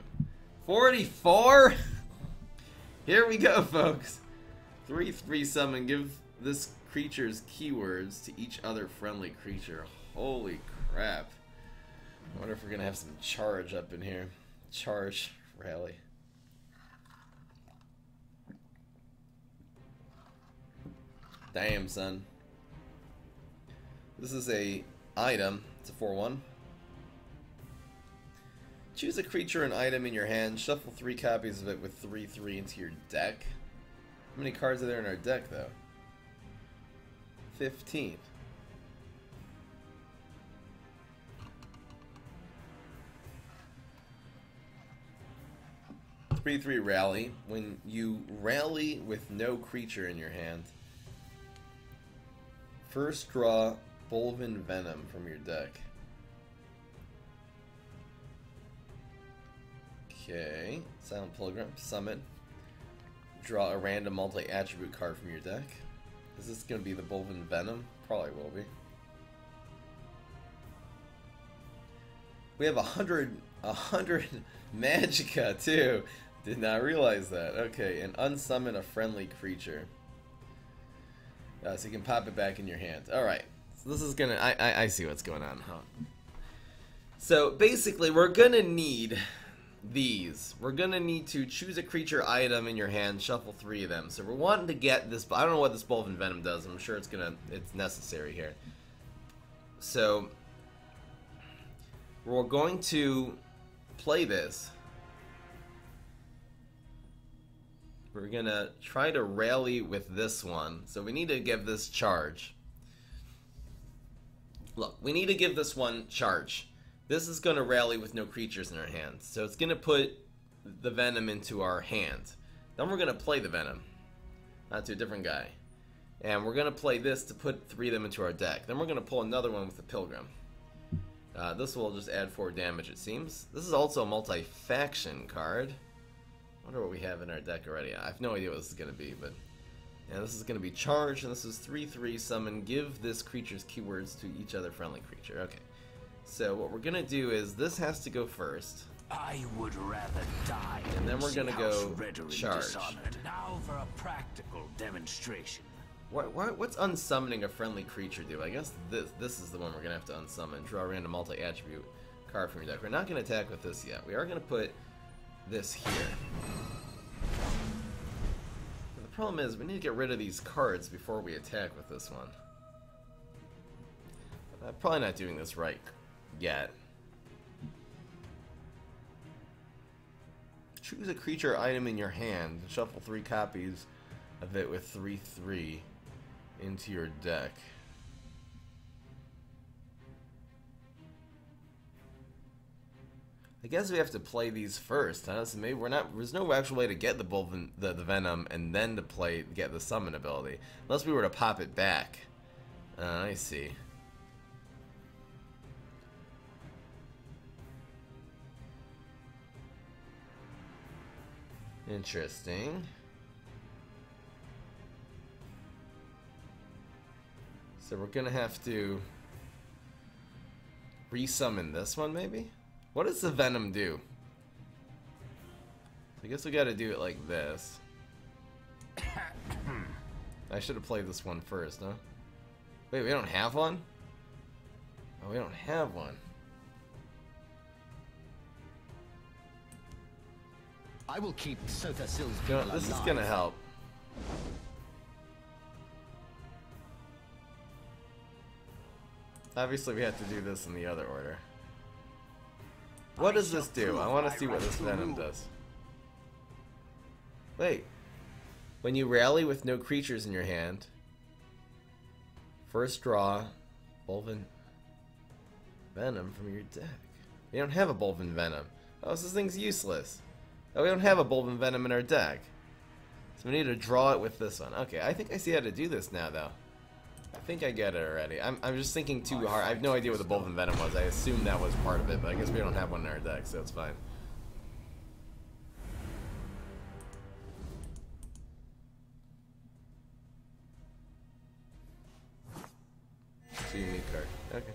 44? Here we go, folks. 3/3 summon. Give this creature's keywords to each other friendly creature. Holy crap. I wonder if we're going to have some charge up in here. Charge rally. Damn, son. This is a item. It's a 4/1. Choose a creature and item in your hand. Shuffle 3 copies of it with 3/3 into your deck. How many cards are there in our deck, though? 15. Three rally. When you rally with no creature in your hand, first draw Bolvin Venom from your deck. Okay. Silent Pilgrim. Summon. Draw a random multi-attribute card from your deck. Is this going to be the Bolvin Venom? Probably will be. We have 100 Magicka too. Did not realize that. Okay, and unsummon a friendly creature. So you can pop it back in your hand. Alright. So this is gonna... I see what's going on. Huh? So basically we're gonna need these. We're gonna need to choose a creature item in your hand, shuffle 3 of them. So we're wanting to get this... I don't know what this Bolvin Venom does. I'm sure it's necessary here. So we're going to play this. We're gonna try to rally with this one. So we need to give this charge. Look, we need to give this one charge. This is gonna rally with no creatures in our hand. So it's gonna put the Venom into our hand. Then we're gonna play the Venom. To a different guy. And we're gonna play this to put 3 of them into our deck. Then we're gonna pull another one with the Pilgrim. This will just add 4 damage, it seems. This is also a multi-faction card. I wonder what we have in our deck already. I have no idea what this is going to be, but... Yeah, this is going to be charged, and this is 3/3 summon. Give this creature's keywords to each other friendly creature. Okay. So what we're going to do is, this has to go first. I would rather die. And then we're going to go charge. Now for a practical demonstration. What's unsummoning a friendly creature do? I guess this is the one we're going to have to unsummon. Draw a random multi-attribute card from your deck. We're not going to attack with this yet. We are going to put this here. But the problem is we need to get rid of these cards before we attack with this one. I'm probably not doing this right yet. Choose a creature item in your hand. Shuffle 3 copies of it with 3/3 into your deck. I guess we have to play these first, huh? So maybe we're not. There's no actual way to get the Venom and then to get the summon ability, unless we were to pop it back. I see. Interesting. So we're gonna have to resummon this one, maybe? What does the Venom do? I guess we gotta do it like this. I should have played this one first, huh? Wait, we don't have one? Oh, we don't have one. I will keep Sothasil's You know, this is gonna help. Obviously, we have to do this in the other order. What does this do? I want to see what this venom does. Wait. When you rally with no creatures in your hand, first draw Bolvin Venom from your deck. We don't have a Bolvin Venom. Oh, so this thing's useless. Oh, we don't have a Bolvin Venom in our deck. So we need to draw it with this one. Okay, I think I see how to do this now, though. I think I get it already. I'm just thinking too hard. I have no idea what the Bolvin Venom was. I assumed that was part of it, but I guess we don't have one in our deck, so it's fine. It's a unique card. Okay.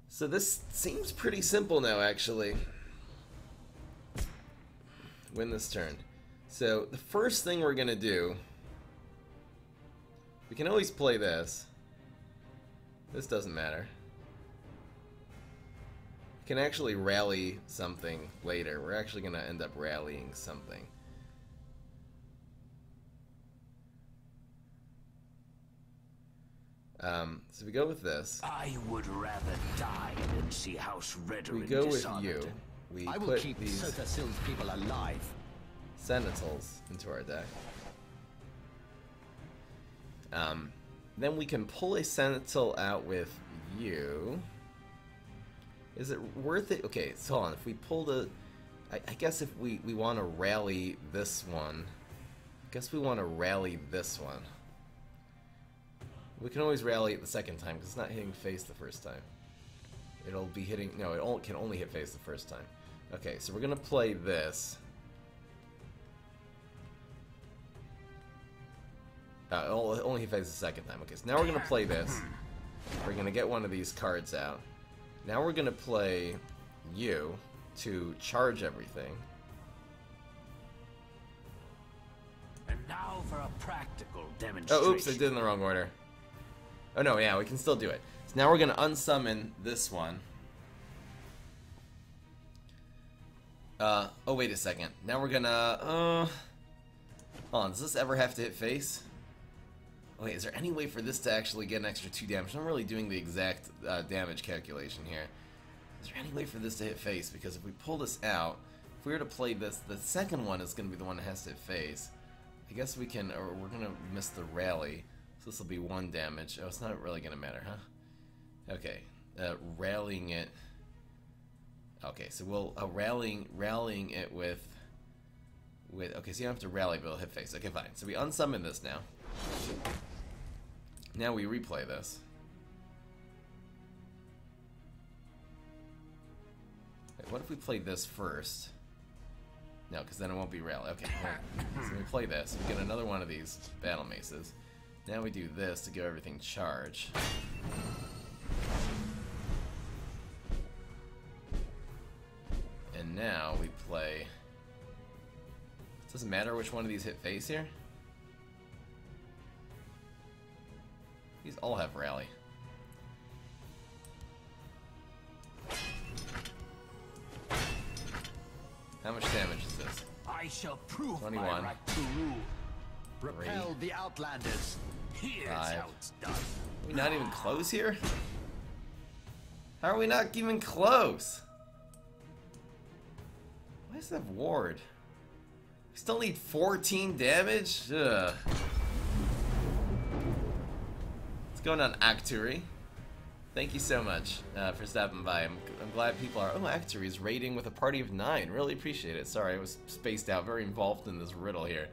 So this seems pretty simple now, actually. Win this turn. So the first thing we're gonna do, we can always play this. This doesn't matter. We can actually rally something later. We're actually gonna end up rallying something. So we go with this. I would rather die than see House Redder. We go with you. We I will put keep these Sota Sil's people alive. Sentinels into our deck. Then we can pull a Sentinel out with you. Is it worth it? Okay, so hold on. If we pull the... I guess if we want to rally this one. I guess we want to rally this one. We can always rally it the second time because it's not hitting face the first time. It'll be hitting... No, it can only hit face the first time. Okay, so we're going to play this. It'll only hit face the second time. Okay, so now we're going to play this. We're going to get one of these cards out. Now we're going to play you to charge everything. And now for a practical demonstration. Oh, oops, I did it in the wrong order. Oh no, yeah, we can still do it. So now we're going to unsummon this one. Oh, wait a second. Now we're going to... Hold on, does this ever have to hit face? Oh, wait, is there any way for this to actually get an extra 2 damage? I'm really doing the exact damage calculation here. Is there any way for this to hit face? Because if we pull this out, if we were to play this, the second one is going to be the one that has to hit face. I guess we can, or we're going to miss the rally. So this will be 1 damage. Oh, it's not really going to matter, huh? Okay, rallying it. Okay, so we'll rallying it with. Okay, so you don't have to rally, but it'll hit face. Okay, fine. So we unsummon this now. Now we replay this. Wait, what if we play this first? No, because then it won't be rally. Okay, so we play this. We get another one of these battle maces. Now we do this to give everything charge. And now we play... It doesn't matter which one of these hit face here. These all have rally. How much damage is this? I shall prove 21. my right to rule. Repel the Outlanders. Here's 5. how it's done. Are we not even close here? How are we not even close? Why does it have ward? We still need 14 damage? Ugh. What's going on, Actuary? Thank you so much for stopping by. I'm glad people are... Oh, Actuary is raiding with a party of 9. Really appreciate it. Sorry, I was spaced out. Very involved in this riddle here.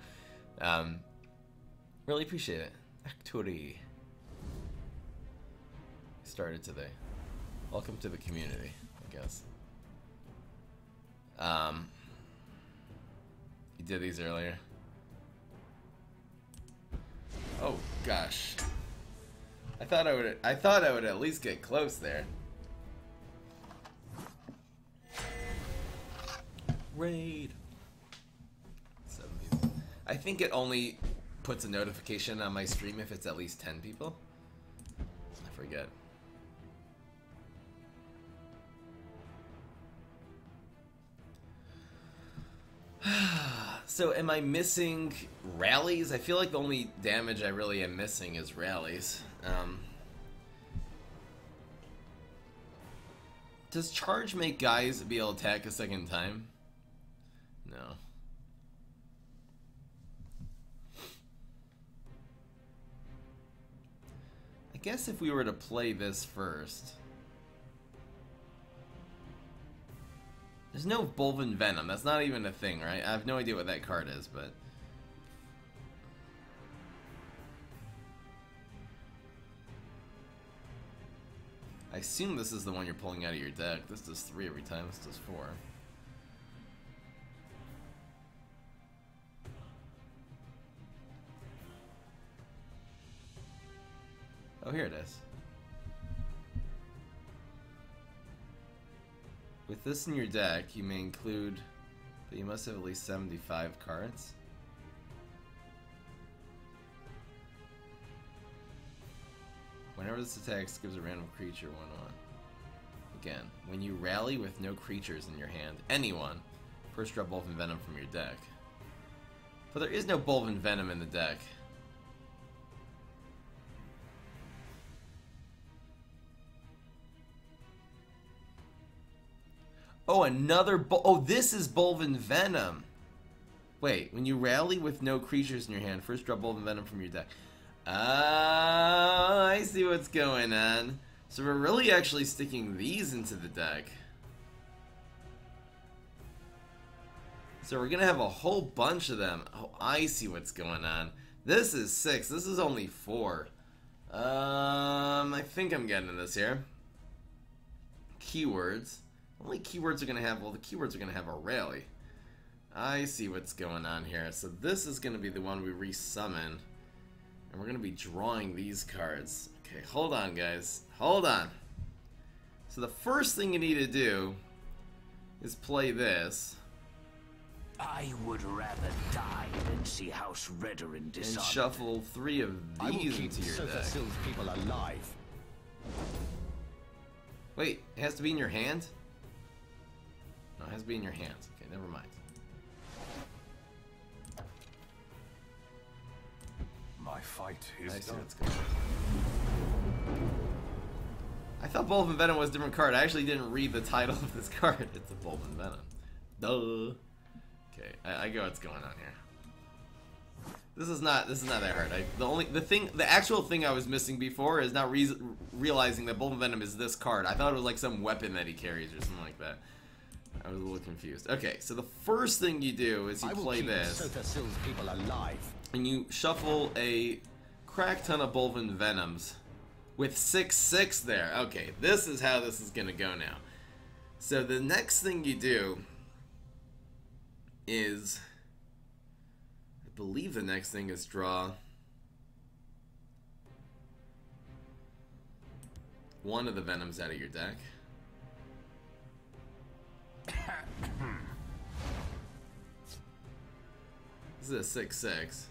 Really appreciate it. Actuary. Started today. Welcome to the community, I guess. You did these earlier. Oh gosh. I thought I would at least get close there. Raid. 7 people. I think it only puts a notification on my stream if it's at least 10 people. I forget. So am I missing rallies? I feel like the only damage I really am missing is rallies. Does charge make guys be able to attack a second time? No. I guess if we were to play this first. There's no Bolvin Venom. That's not even a thing, right? I have no idea what that card is, but... I assume this is the one you're pulling out of your deck. This does 3 every time. This does 4. Oh, here it is. With this in your deck, you may include that you must have at least 75 cards. Whenever this attacks, gives a random creature 1/1. Again, when you rally with no creatures in your hand, anyone, first draw Bolvin Venom from your deck. But there is no Bolvin Venom in the deck. Oh, oh, this is Bolvin Venom. Wait, when you rally with no creatures in your hand, first draw Bolvin Venom from your deck. Ah, I see what's going on. So we're really actually sticking these into the deck. So we're gonna have a whole bunch of them. Oh, I see what's going on. This is 6. This is only 4. I think I'm getting this here. Keywords. Only keywords are gonna have. Well, the keywords are gonna have a rally. I see what's going on here. So this is gonna be the one we resummon. And we're going to be drawing these cards. Okay, hold on, guys. Hold on. So the first thing you need to do is play this. I would rather die than see House Redder in dishonor. And shuffle 3 of these into your deck. People alive. Wait, it has to be in your hand? No, it has to be in your hands. Okay, never mind. My fight is I see done. what's going on. I thought Bolvin Venom was a different card. I actually didn't read the title of this card. It's a Bolvin Venom. Duh. Okay, I get what's going on here. This is not that hard. The actual thing I was missing before is not realizing that Bolvin Venom is this card. I thought it was like some weapon that he carries or something like that. I was a little confused. Okay, so the first thing you do is you play this. People alive. And you shuffle a crack ton of Bolvin Venoms with 6/6 there. Okay, this is how this is gonna go now. So the next thing you do is, I believe the next thing is draw one of the Venoms out of your deck. This is a 6/6.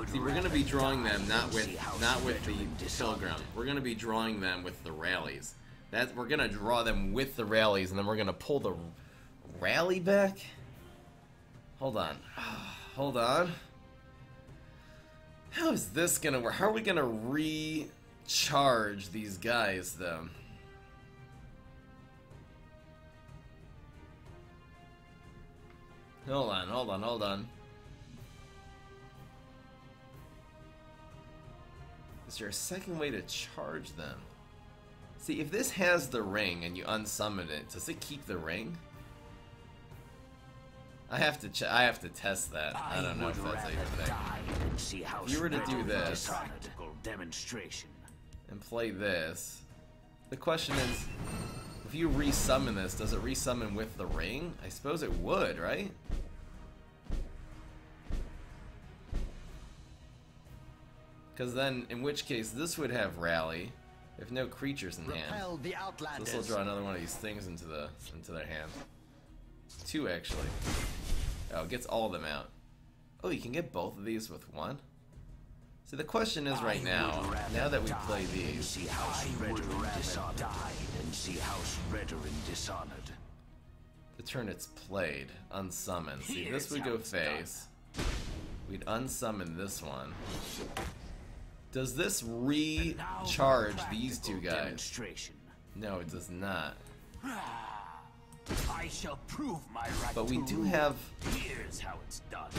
See, we're gonna be drawing them not with the Pilgrim. We're gonna be drawing them with the rallies. We're gonna draw them with the rallies, and then we're gonna pull the rally back. Hold on, hold on. How is this gonna work? How are we gonna recharge these guys, though? Hold on, hold on, hold on. Is there a second way to charge them? See, if this has the ring and you unsummon it, does it keep the ring? I have to test that. I don't know if that's even thing. If you were to do this and play this, the question is, if you resummon this, does it resummon with the ring? I suppose it would, right? Because then, in which case, this would have rally, if no creatures in hand. So this will draw another one of these things into their hand. 2 actually. Oh, it gets all of them out. Oh, you can get both of these with 1. So the question is right now that we play these, the turn it's played, unsummon. See, this would go face. We'd unsummon this one. Does this Now recharge for a these two practical guys? Demonstration. No, it does not. I shall prove my right But we to do rule. have... Here's how it's done.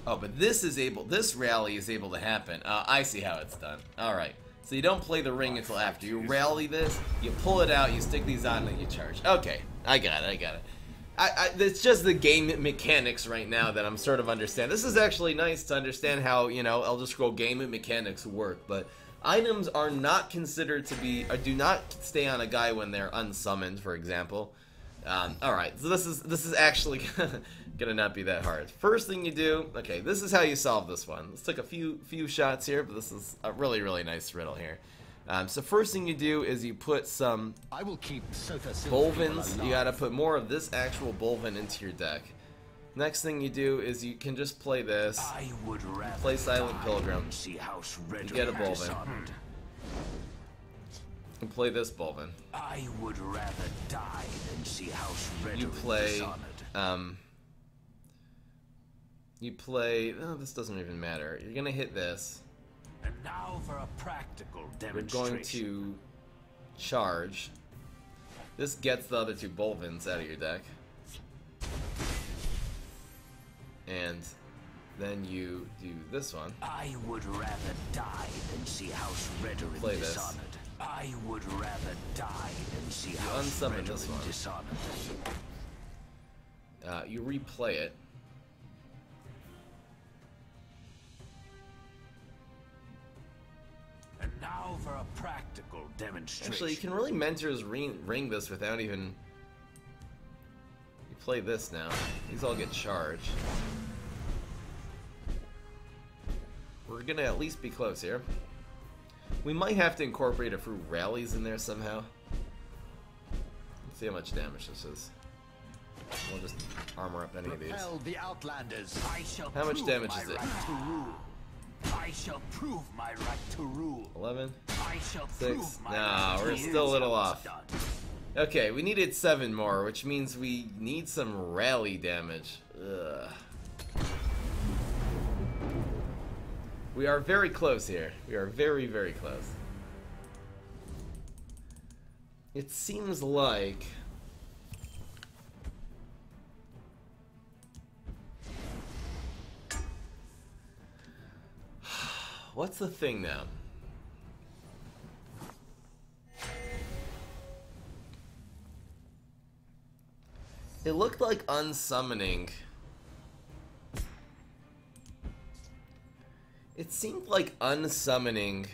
Oh, but this rally is able to happen. I see how it's done. Alright. So you don't play the ring until after. You rally this, you pull it out, you stick these on, and you charge. Okay, I got it. It's just the game mechanics right now that I'm sort of understanding. This is actually nice to understand how, you know, Elder Scroll game mechanics work, but items are not considered to be, or do not stay on a guy when they're unsummoned, for example. Alright, so this is actually gonna not be that hard. First thing you do, okay, this is how you solve this one. Let's take a few shots here, but this is a really, really nice riddle here. So first thing you do is you put some I will keep Bolvins. You gotta put more of this actual Bolvin into your deck. Next thing you do is you can just play this. I would rather Play Silent die Pilgrim. than see House You get a Bolvin. dishonored. And play this Bolvin. I would rather die than see House You play, oh, this doesn't even matter. You're gonna hit this. And now for a practical You're demonstration. going to charge. This gets the other two Bolvins out of your deck. And then you do this one. I would rather die than see House Redorin Play this. dishonored. I would rather die than see House unsummon this Redorin one. dishonored. You replay it. And now for a practical demonstration. Actually, you can really Mentor's ring this without even... You play this now. These all get charged. We're gonna at least be close here. We might have to incorporate a few rallies in there somehow. Let's see how much damage this is. We'll just armor up any of these. Repel the Outlanders. I shall How much prove damage my is it? right to rule. I shall prove my right to rule. 11? I shall 6? prove my Nah, right we're to still a rule. little How off. it's done. Okay, we needed 7 more, which means we need some rally damage. Ugh. We are very close here. We are very, very close. It seems like... What's the thing now? It looked like unsummoning. It seemed like unsummoning.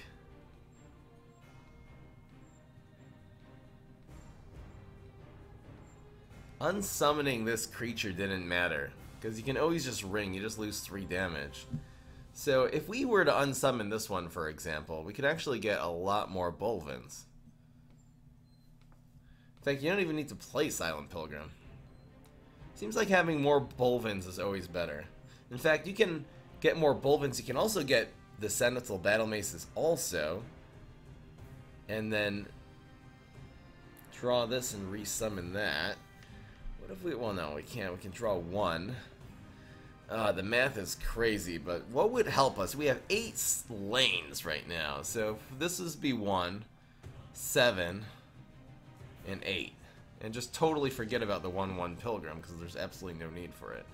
Unsummoning this creature didn't matter. Because you can always just ring, you just lose 3 damage. So if we were to unsummon this one, for example, we could actually get a lot more Bolvins. In fact, you don't even need to play Silent Pilgrim. Seems like having more Bolvins is always better. In fact, you can get more Bolvins. You can also get the Senatorial Battle Maces also. And then draw this and resummon that. What if we... Well, no, we can't. We can draw 1. The math is crazy, but what would help us? We have 8 lanes right now. So this is be 1, 7, and 8. And just totally forget about the 1/1 Pilgrim, because there's absolutely no need for it.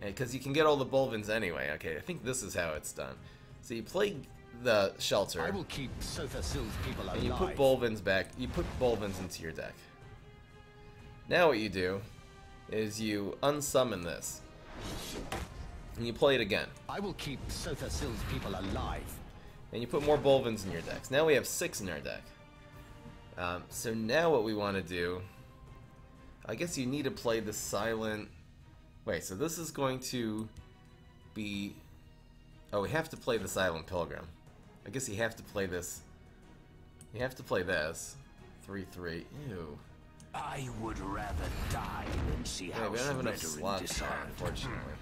Because you can get all the Bolvins anyway. Okay, I think this is how it's done. So you play the Shelter, I will keep Sothasil's people alive. and you put Bolvins back. You put Bolvins into your deck. Now what you do is you unsummon this. And you play it again. I will keep Sothasil's people alive. And you put more Bolvins in your decks. Now we have 6 in our deck. So now what we want to do... I guess you need to play the Silent... Wait, so this is going to be... Oh, we have to play the Silent Pilgrim. I guess you have to play this... You have to play this. 3/3. Ew. I would rather die than see Yeah, House we don't have enough Redorin slots there, dishonored. unfortunately.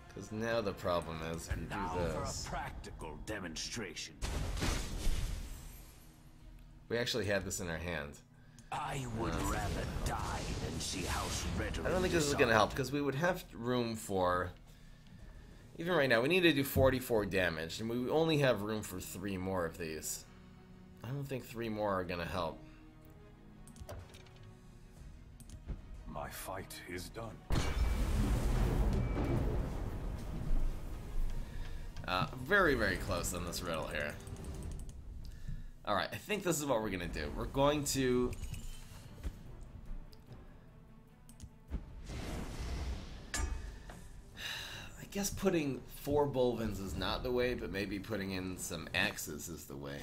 Because now the problem is, if you And now do for this... a practical demonstration. We actually had this in our hand. I would rather die than see House Redorin I don't think this is going to help, because we would have room for... Even right now, we need to do 44 damage, and we only have room for 3 more of these. I don't think 3 more are gonna help. My fight is done. Very, very close on this riddle here. Alright, I think this is what we're gonna do. We're going to... I guess putting 4 Bolvins is not the way, but maybe putting in some axes is the way.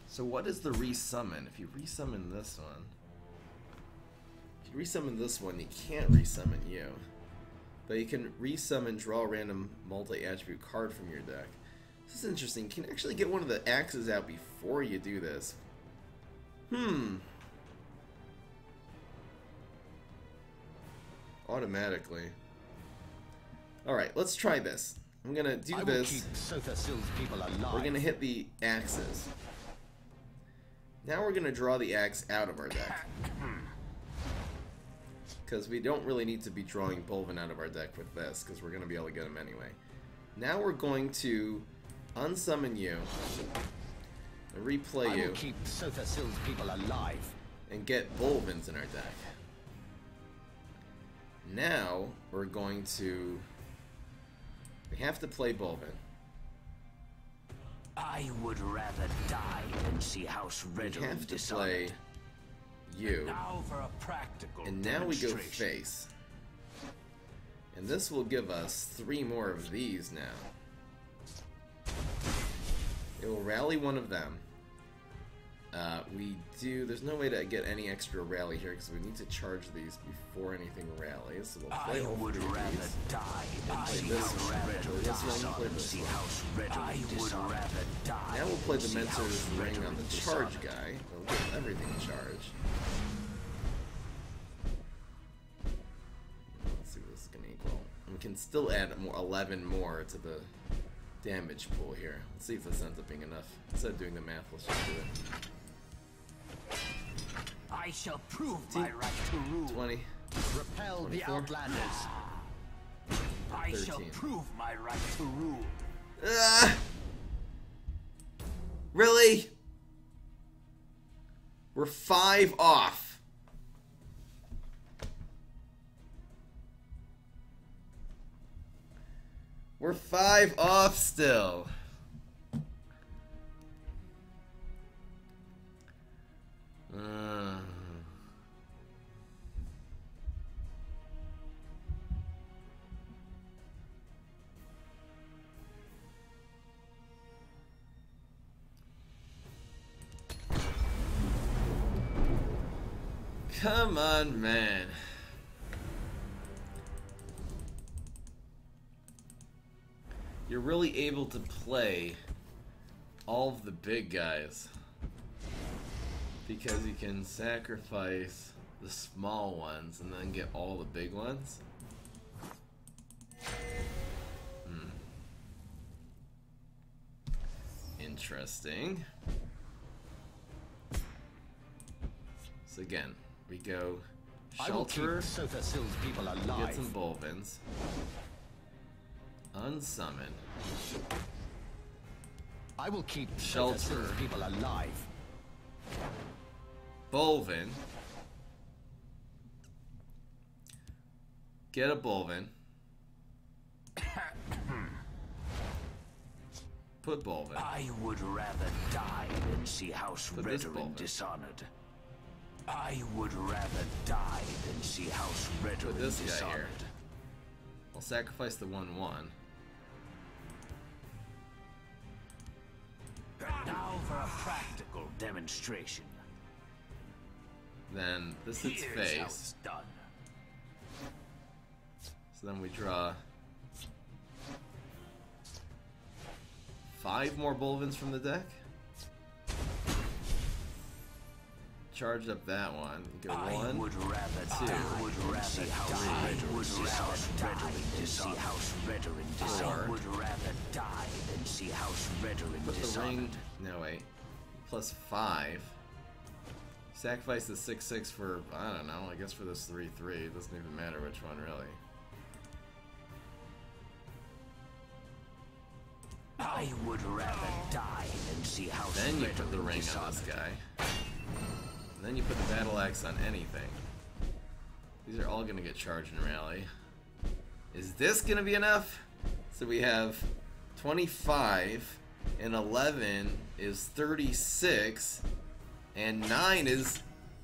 So what is the resummon? If you resummon this one... If you resummon this one, you can't resummon you. But you can resummon, draw a random multi-attribute card from your deck. This is interesting. You can actually get one of the axes out before you do this. Automatically. Alright, let's try this. I'm gonna do this. We're gonna hit the axes. Now we're gonna draw the axe out of our deck. Because we don't really need to be drawing Bolvin out of our deck with this, because we're going to be able to get him anyway. Now we're going to unsummon you, and replay you, keep Sothasil's people alive, and get Bolvins in our deck. Now we're going to... We have to play Bolvin. I would rather die than see House Redder. We have to play you. Now for a practical and now we go face. And this will give us 3 more of these now. It will rally one of them. There's no way to get any extra rally here because we need to charge these before anything rallies. So we'll play all 3 of these. And play this one, play this one, play this one. Now we'll play the Mentor's Ring on the charge guy. We'll get everything charged. Let's see what this is going to equal. And we can still add 11 more to the damage pool here. Let's see if this ends up being enough. Instead of doing the math, let's just do it. I shall prove my right to rule. 20. Repel 24. the Outlanders. I 13. shall prove my right to rule. Really? We're 5 off. We're 5 off still. Come on, man. You're really able to play all of the big guys because you can sacrifice the small ones and then get all the big ones. Interesting. So again, we go Shelter, people alive. get some Bolvins, unsummon, I will keep Shelter, people alive. Bolvin, get a Bolvin, put Bolvin. I would rather die than see House Put this Redder Bolvin. dishonored. I would rather die than see House Redder Put this guy dishonored. here. I'll sacrifice the 1/1. Now for a practical demonstration. Then this hits Here's how face. it's done. So then we draw 5 more Bolvins from the deck. Charge up that one. Go I 1, would rather 2, die. Would rather die. Would rather die than see House Redder dishonored. I would rather die than see House Redder put the dishonored. ring. No wait. +5. Sacrifice the 6/6 for, I don't know, I guess for this 3/3. It doesn't even matter which one, really. I would rather die than see how. Then you put the ring on this guy. And then you put the battle axe on anything. These are all gonna get charged in rally. Is this gonna be enough? So we have 25, and 11 is 36, and 9 is...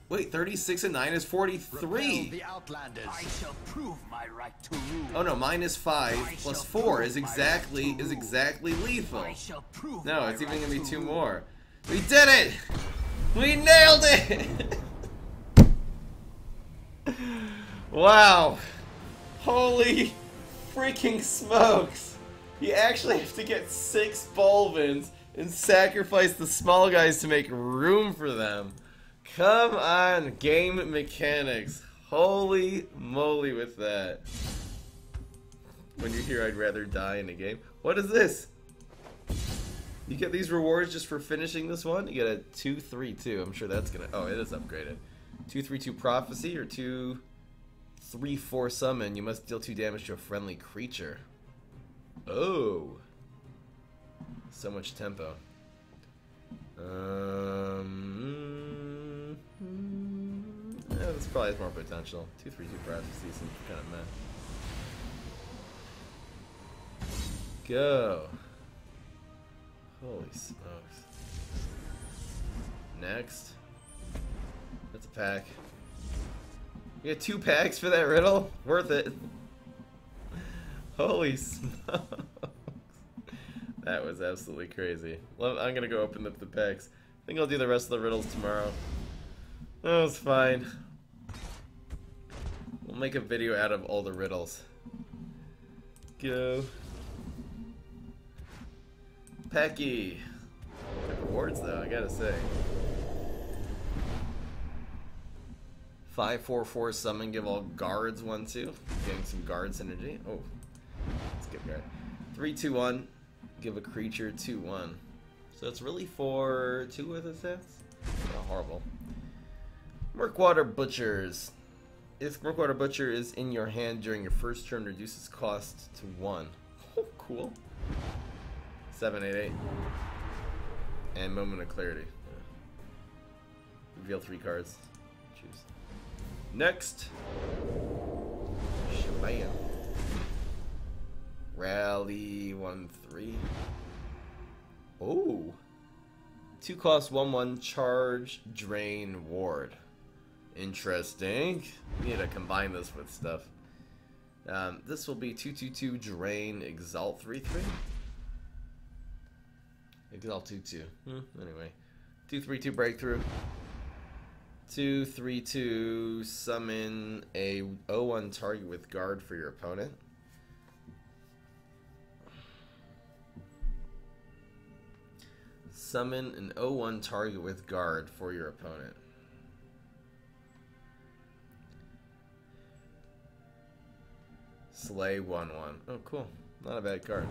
Wait, 36 and 9 is 43. The Outlanders. I shall prove my right to rule. Oh no, minus 5 plus 4 is exactly lethal. I shall prove No, my it's even right gonna be to 2 rule. more. We did it! We nailed it! Wow! Holy freaking smokes! You actually have to get 6 Bolvins and sacrifice the small guys to make room for them. Come on, game mechanics. Holy moly with that. When you hear I'd rather die in a game. What is this? You get these rewards just for finishing this one? You get a 2/3/2. I'm sure that's gonna... Oh, it is upgraded. 2/3/2 Prophecy or 2/3/4 Summon. You must deal 2 damage to a friendly creature. Oh. So much tempo. Yeah, this probably has more potential. 2/3/2 Prophecy seems kind of meh. Go. Holy smokes. Next. That's a pack. You get 2 packs for that riddle? Worth it. Holy smokes. That was absolutely crazy. Well, I'm gonna go open up the packs. I think I'll do the rest of the riddles tomorrow. That was fine. We'll make a video out of all the riddles. Go. Pecky. Good rewards though, I gotta say. 5/4/4 Summon, give all guards 1/2. Getting some guard synergy. Oh, let's get guard. 3/2/1, give a creature 2/1. So it's really for 2 with his hits? Not horrible. Murkwater Butchers. If Murkwater Butcher is in your hand during your first turn, reduces cost to 1. Oh, cool. 7/8/8. And Moment of Clarity. Yeah. Reveal 3 cards. Choose. Next. Shabam. Rally 1/3. Oh. 2 cost 1/1 charge drain ward. Interesting. We need to combine this with stuff. This will be 2/2/2 drain exalt 3/3. Exalt 2/2. Anyway. 2/3/2 breakthrough. 2/3/2 summon a 0/1 target with guard for your opponent. Summon an 0/1 target with guard for your opponent. Slay 1/1. Oh, cool. Not a bad card.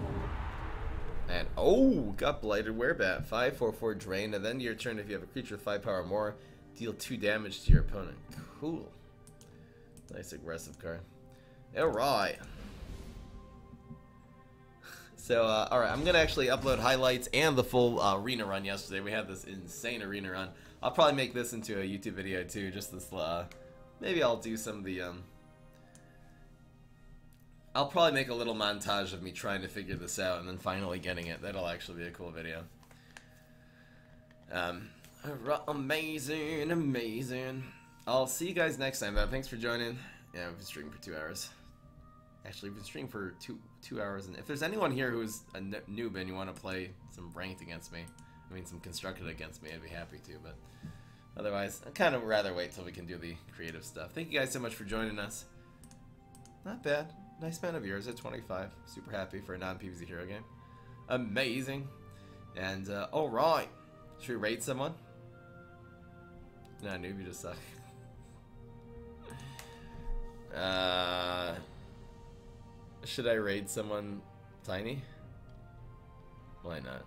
And oh, got Blighted Werebat. 5/4/4 drain, and then your turn if you have a creature with 5 power or more, deal 2 damage to your opponent. Cool. Nice aggressive card. Alright. So, alright, I'm gonna actually upload highlights and the full arena run yesterday. We had this insane arena run. I'll probably make this into a YouTube video too, just this, maybe I'll do some of the, I'll probably make a little montage of me trying to figure this out and then finally getting it. That'll actually be a cool video. Amazing, amazing. I'll see you guys next time, though. Thanks for joining. Yeah, we've been streaming for 2 hours. Actually, we've been streaming for two hours. And if there's anyone here who's a noob and you want to play some ranked against me, I mean some constructed against me, I'd be happy to. But otherwise, I'd kind of rather wait till we can do the creative stuff. Thank you guys so much for joining us. Not bad. Nice amount of viewers at 25. Super happy for a non-PvZ hero game. Amazing. And, alright. Should we raid someone? No, noob, you just suck. Should I raid someone tiny? Why not?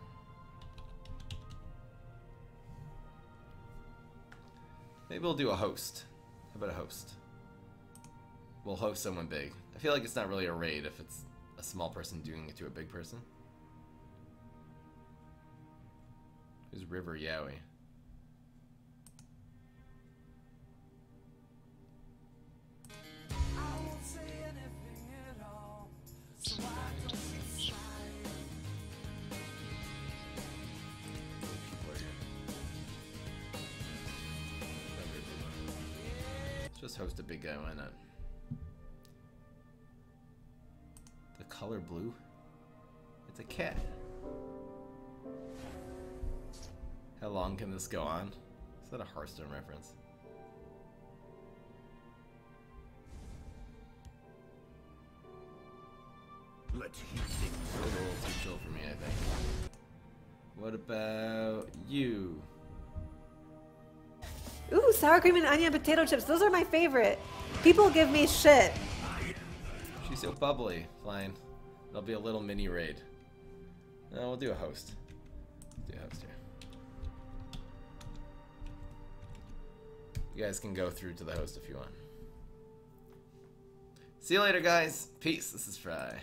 Maybe we'll do a host. How about a host? We'll host someone big. I feel like it's not really a raid if it's a small person doing it to a big person. Who's River Yowie? Let's just host a big guy, why not? The color blue? It's a cat. How long can this go on? Is that a Hearthstone reference? Let's heat things It's a little too chill for me, I think. What about you? Ooh, sour cream and onion potato chips. Those are my favorite. People give me shit. She's so bubbly. Fine. It'll be a little mini raid. No, we'll do a host. Do a host here. You guys can go through to the host if you want. See you later, guys. Peace. This is Fry.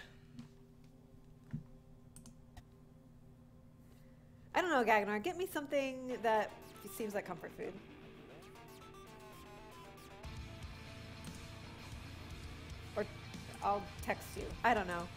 I don't know, Gagnar. Get me something that seems like comfort food. Or I'll text you. I don't know.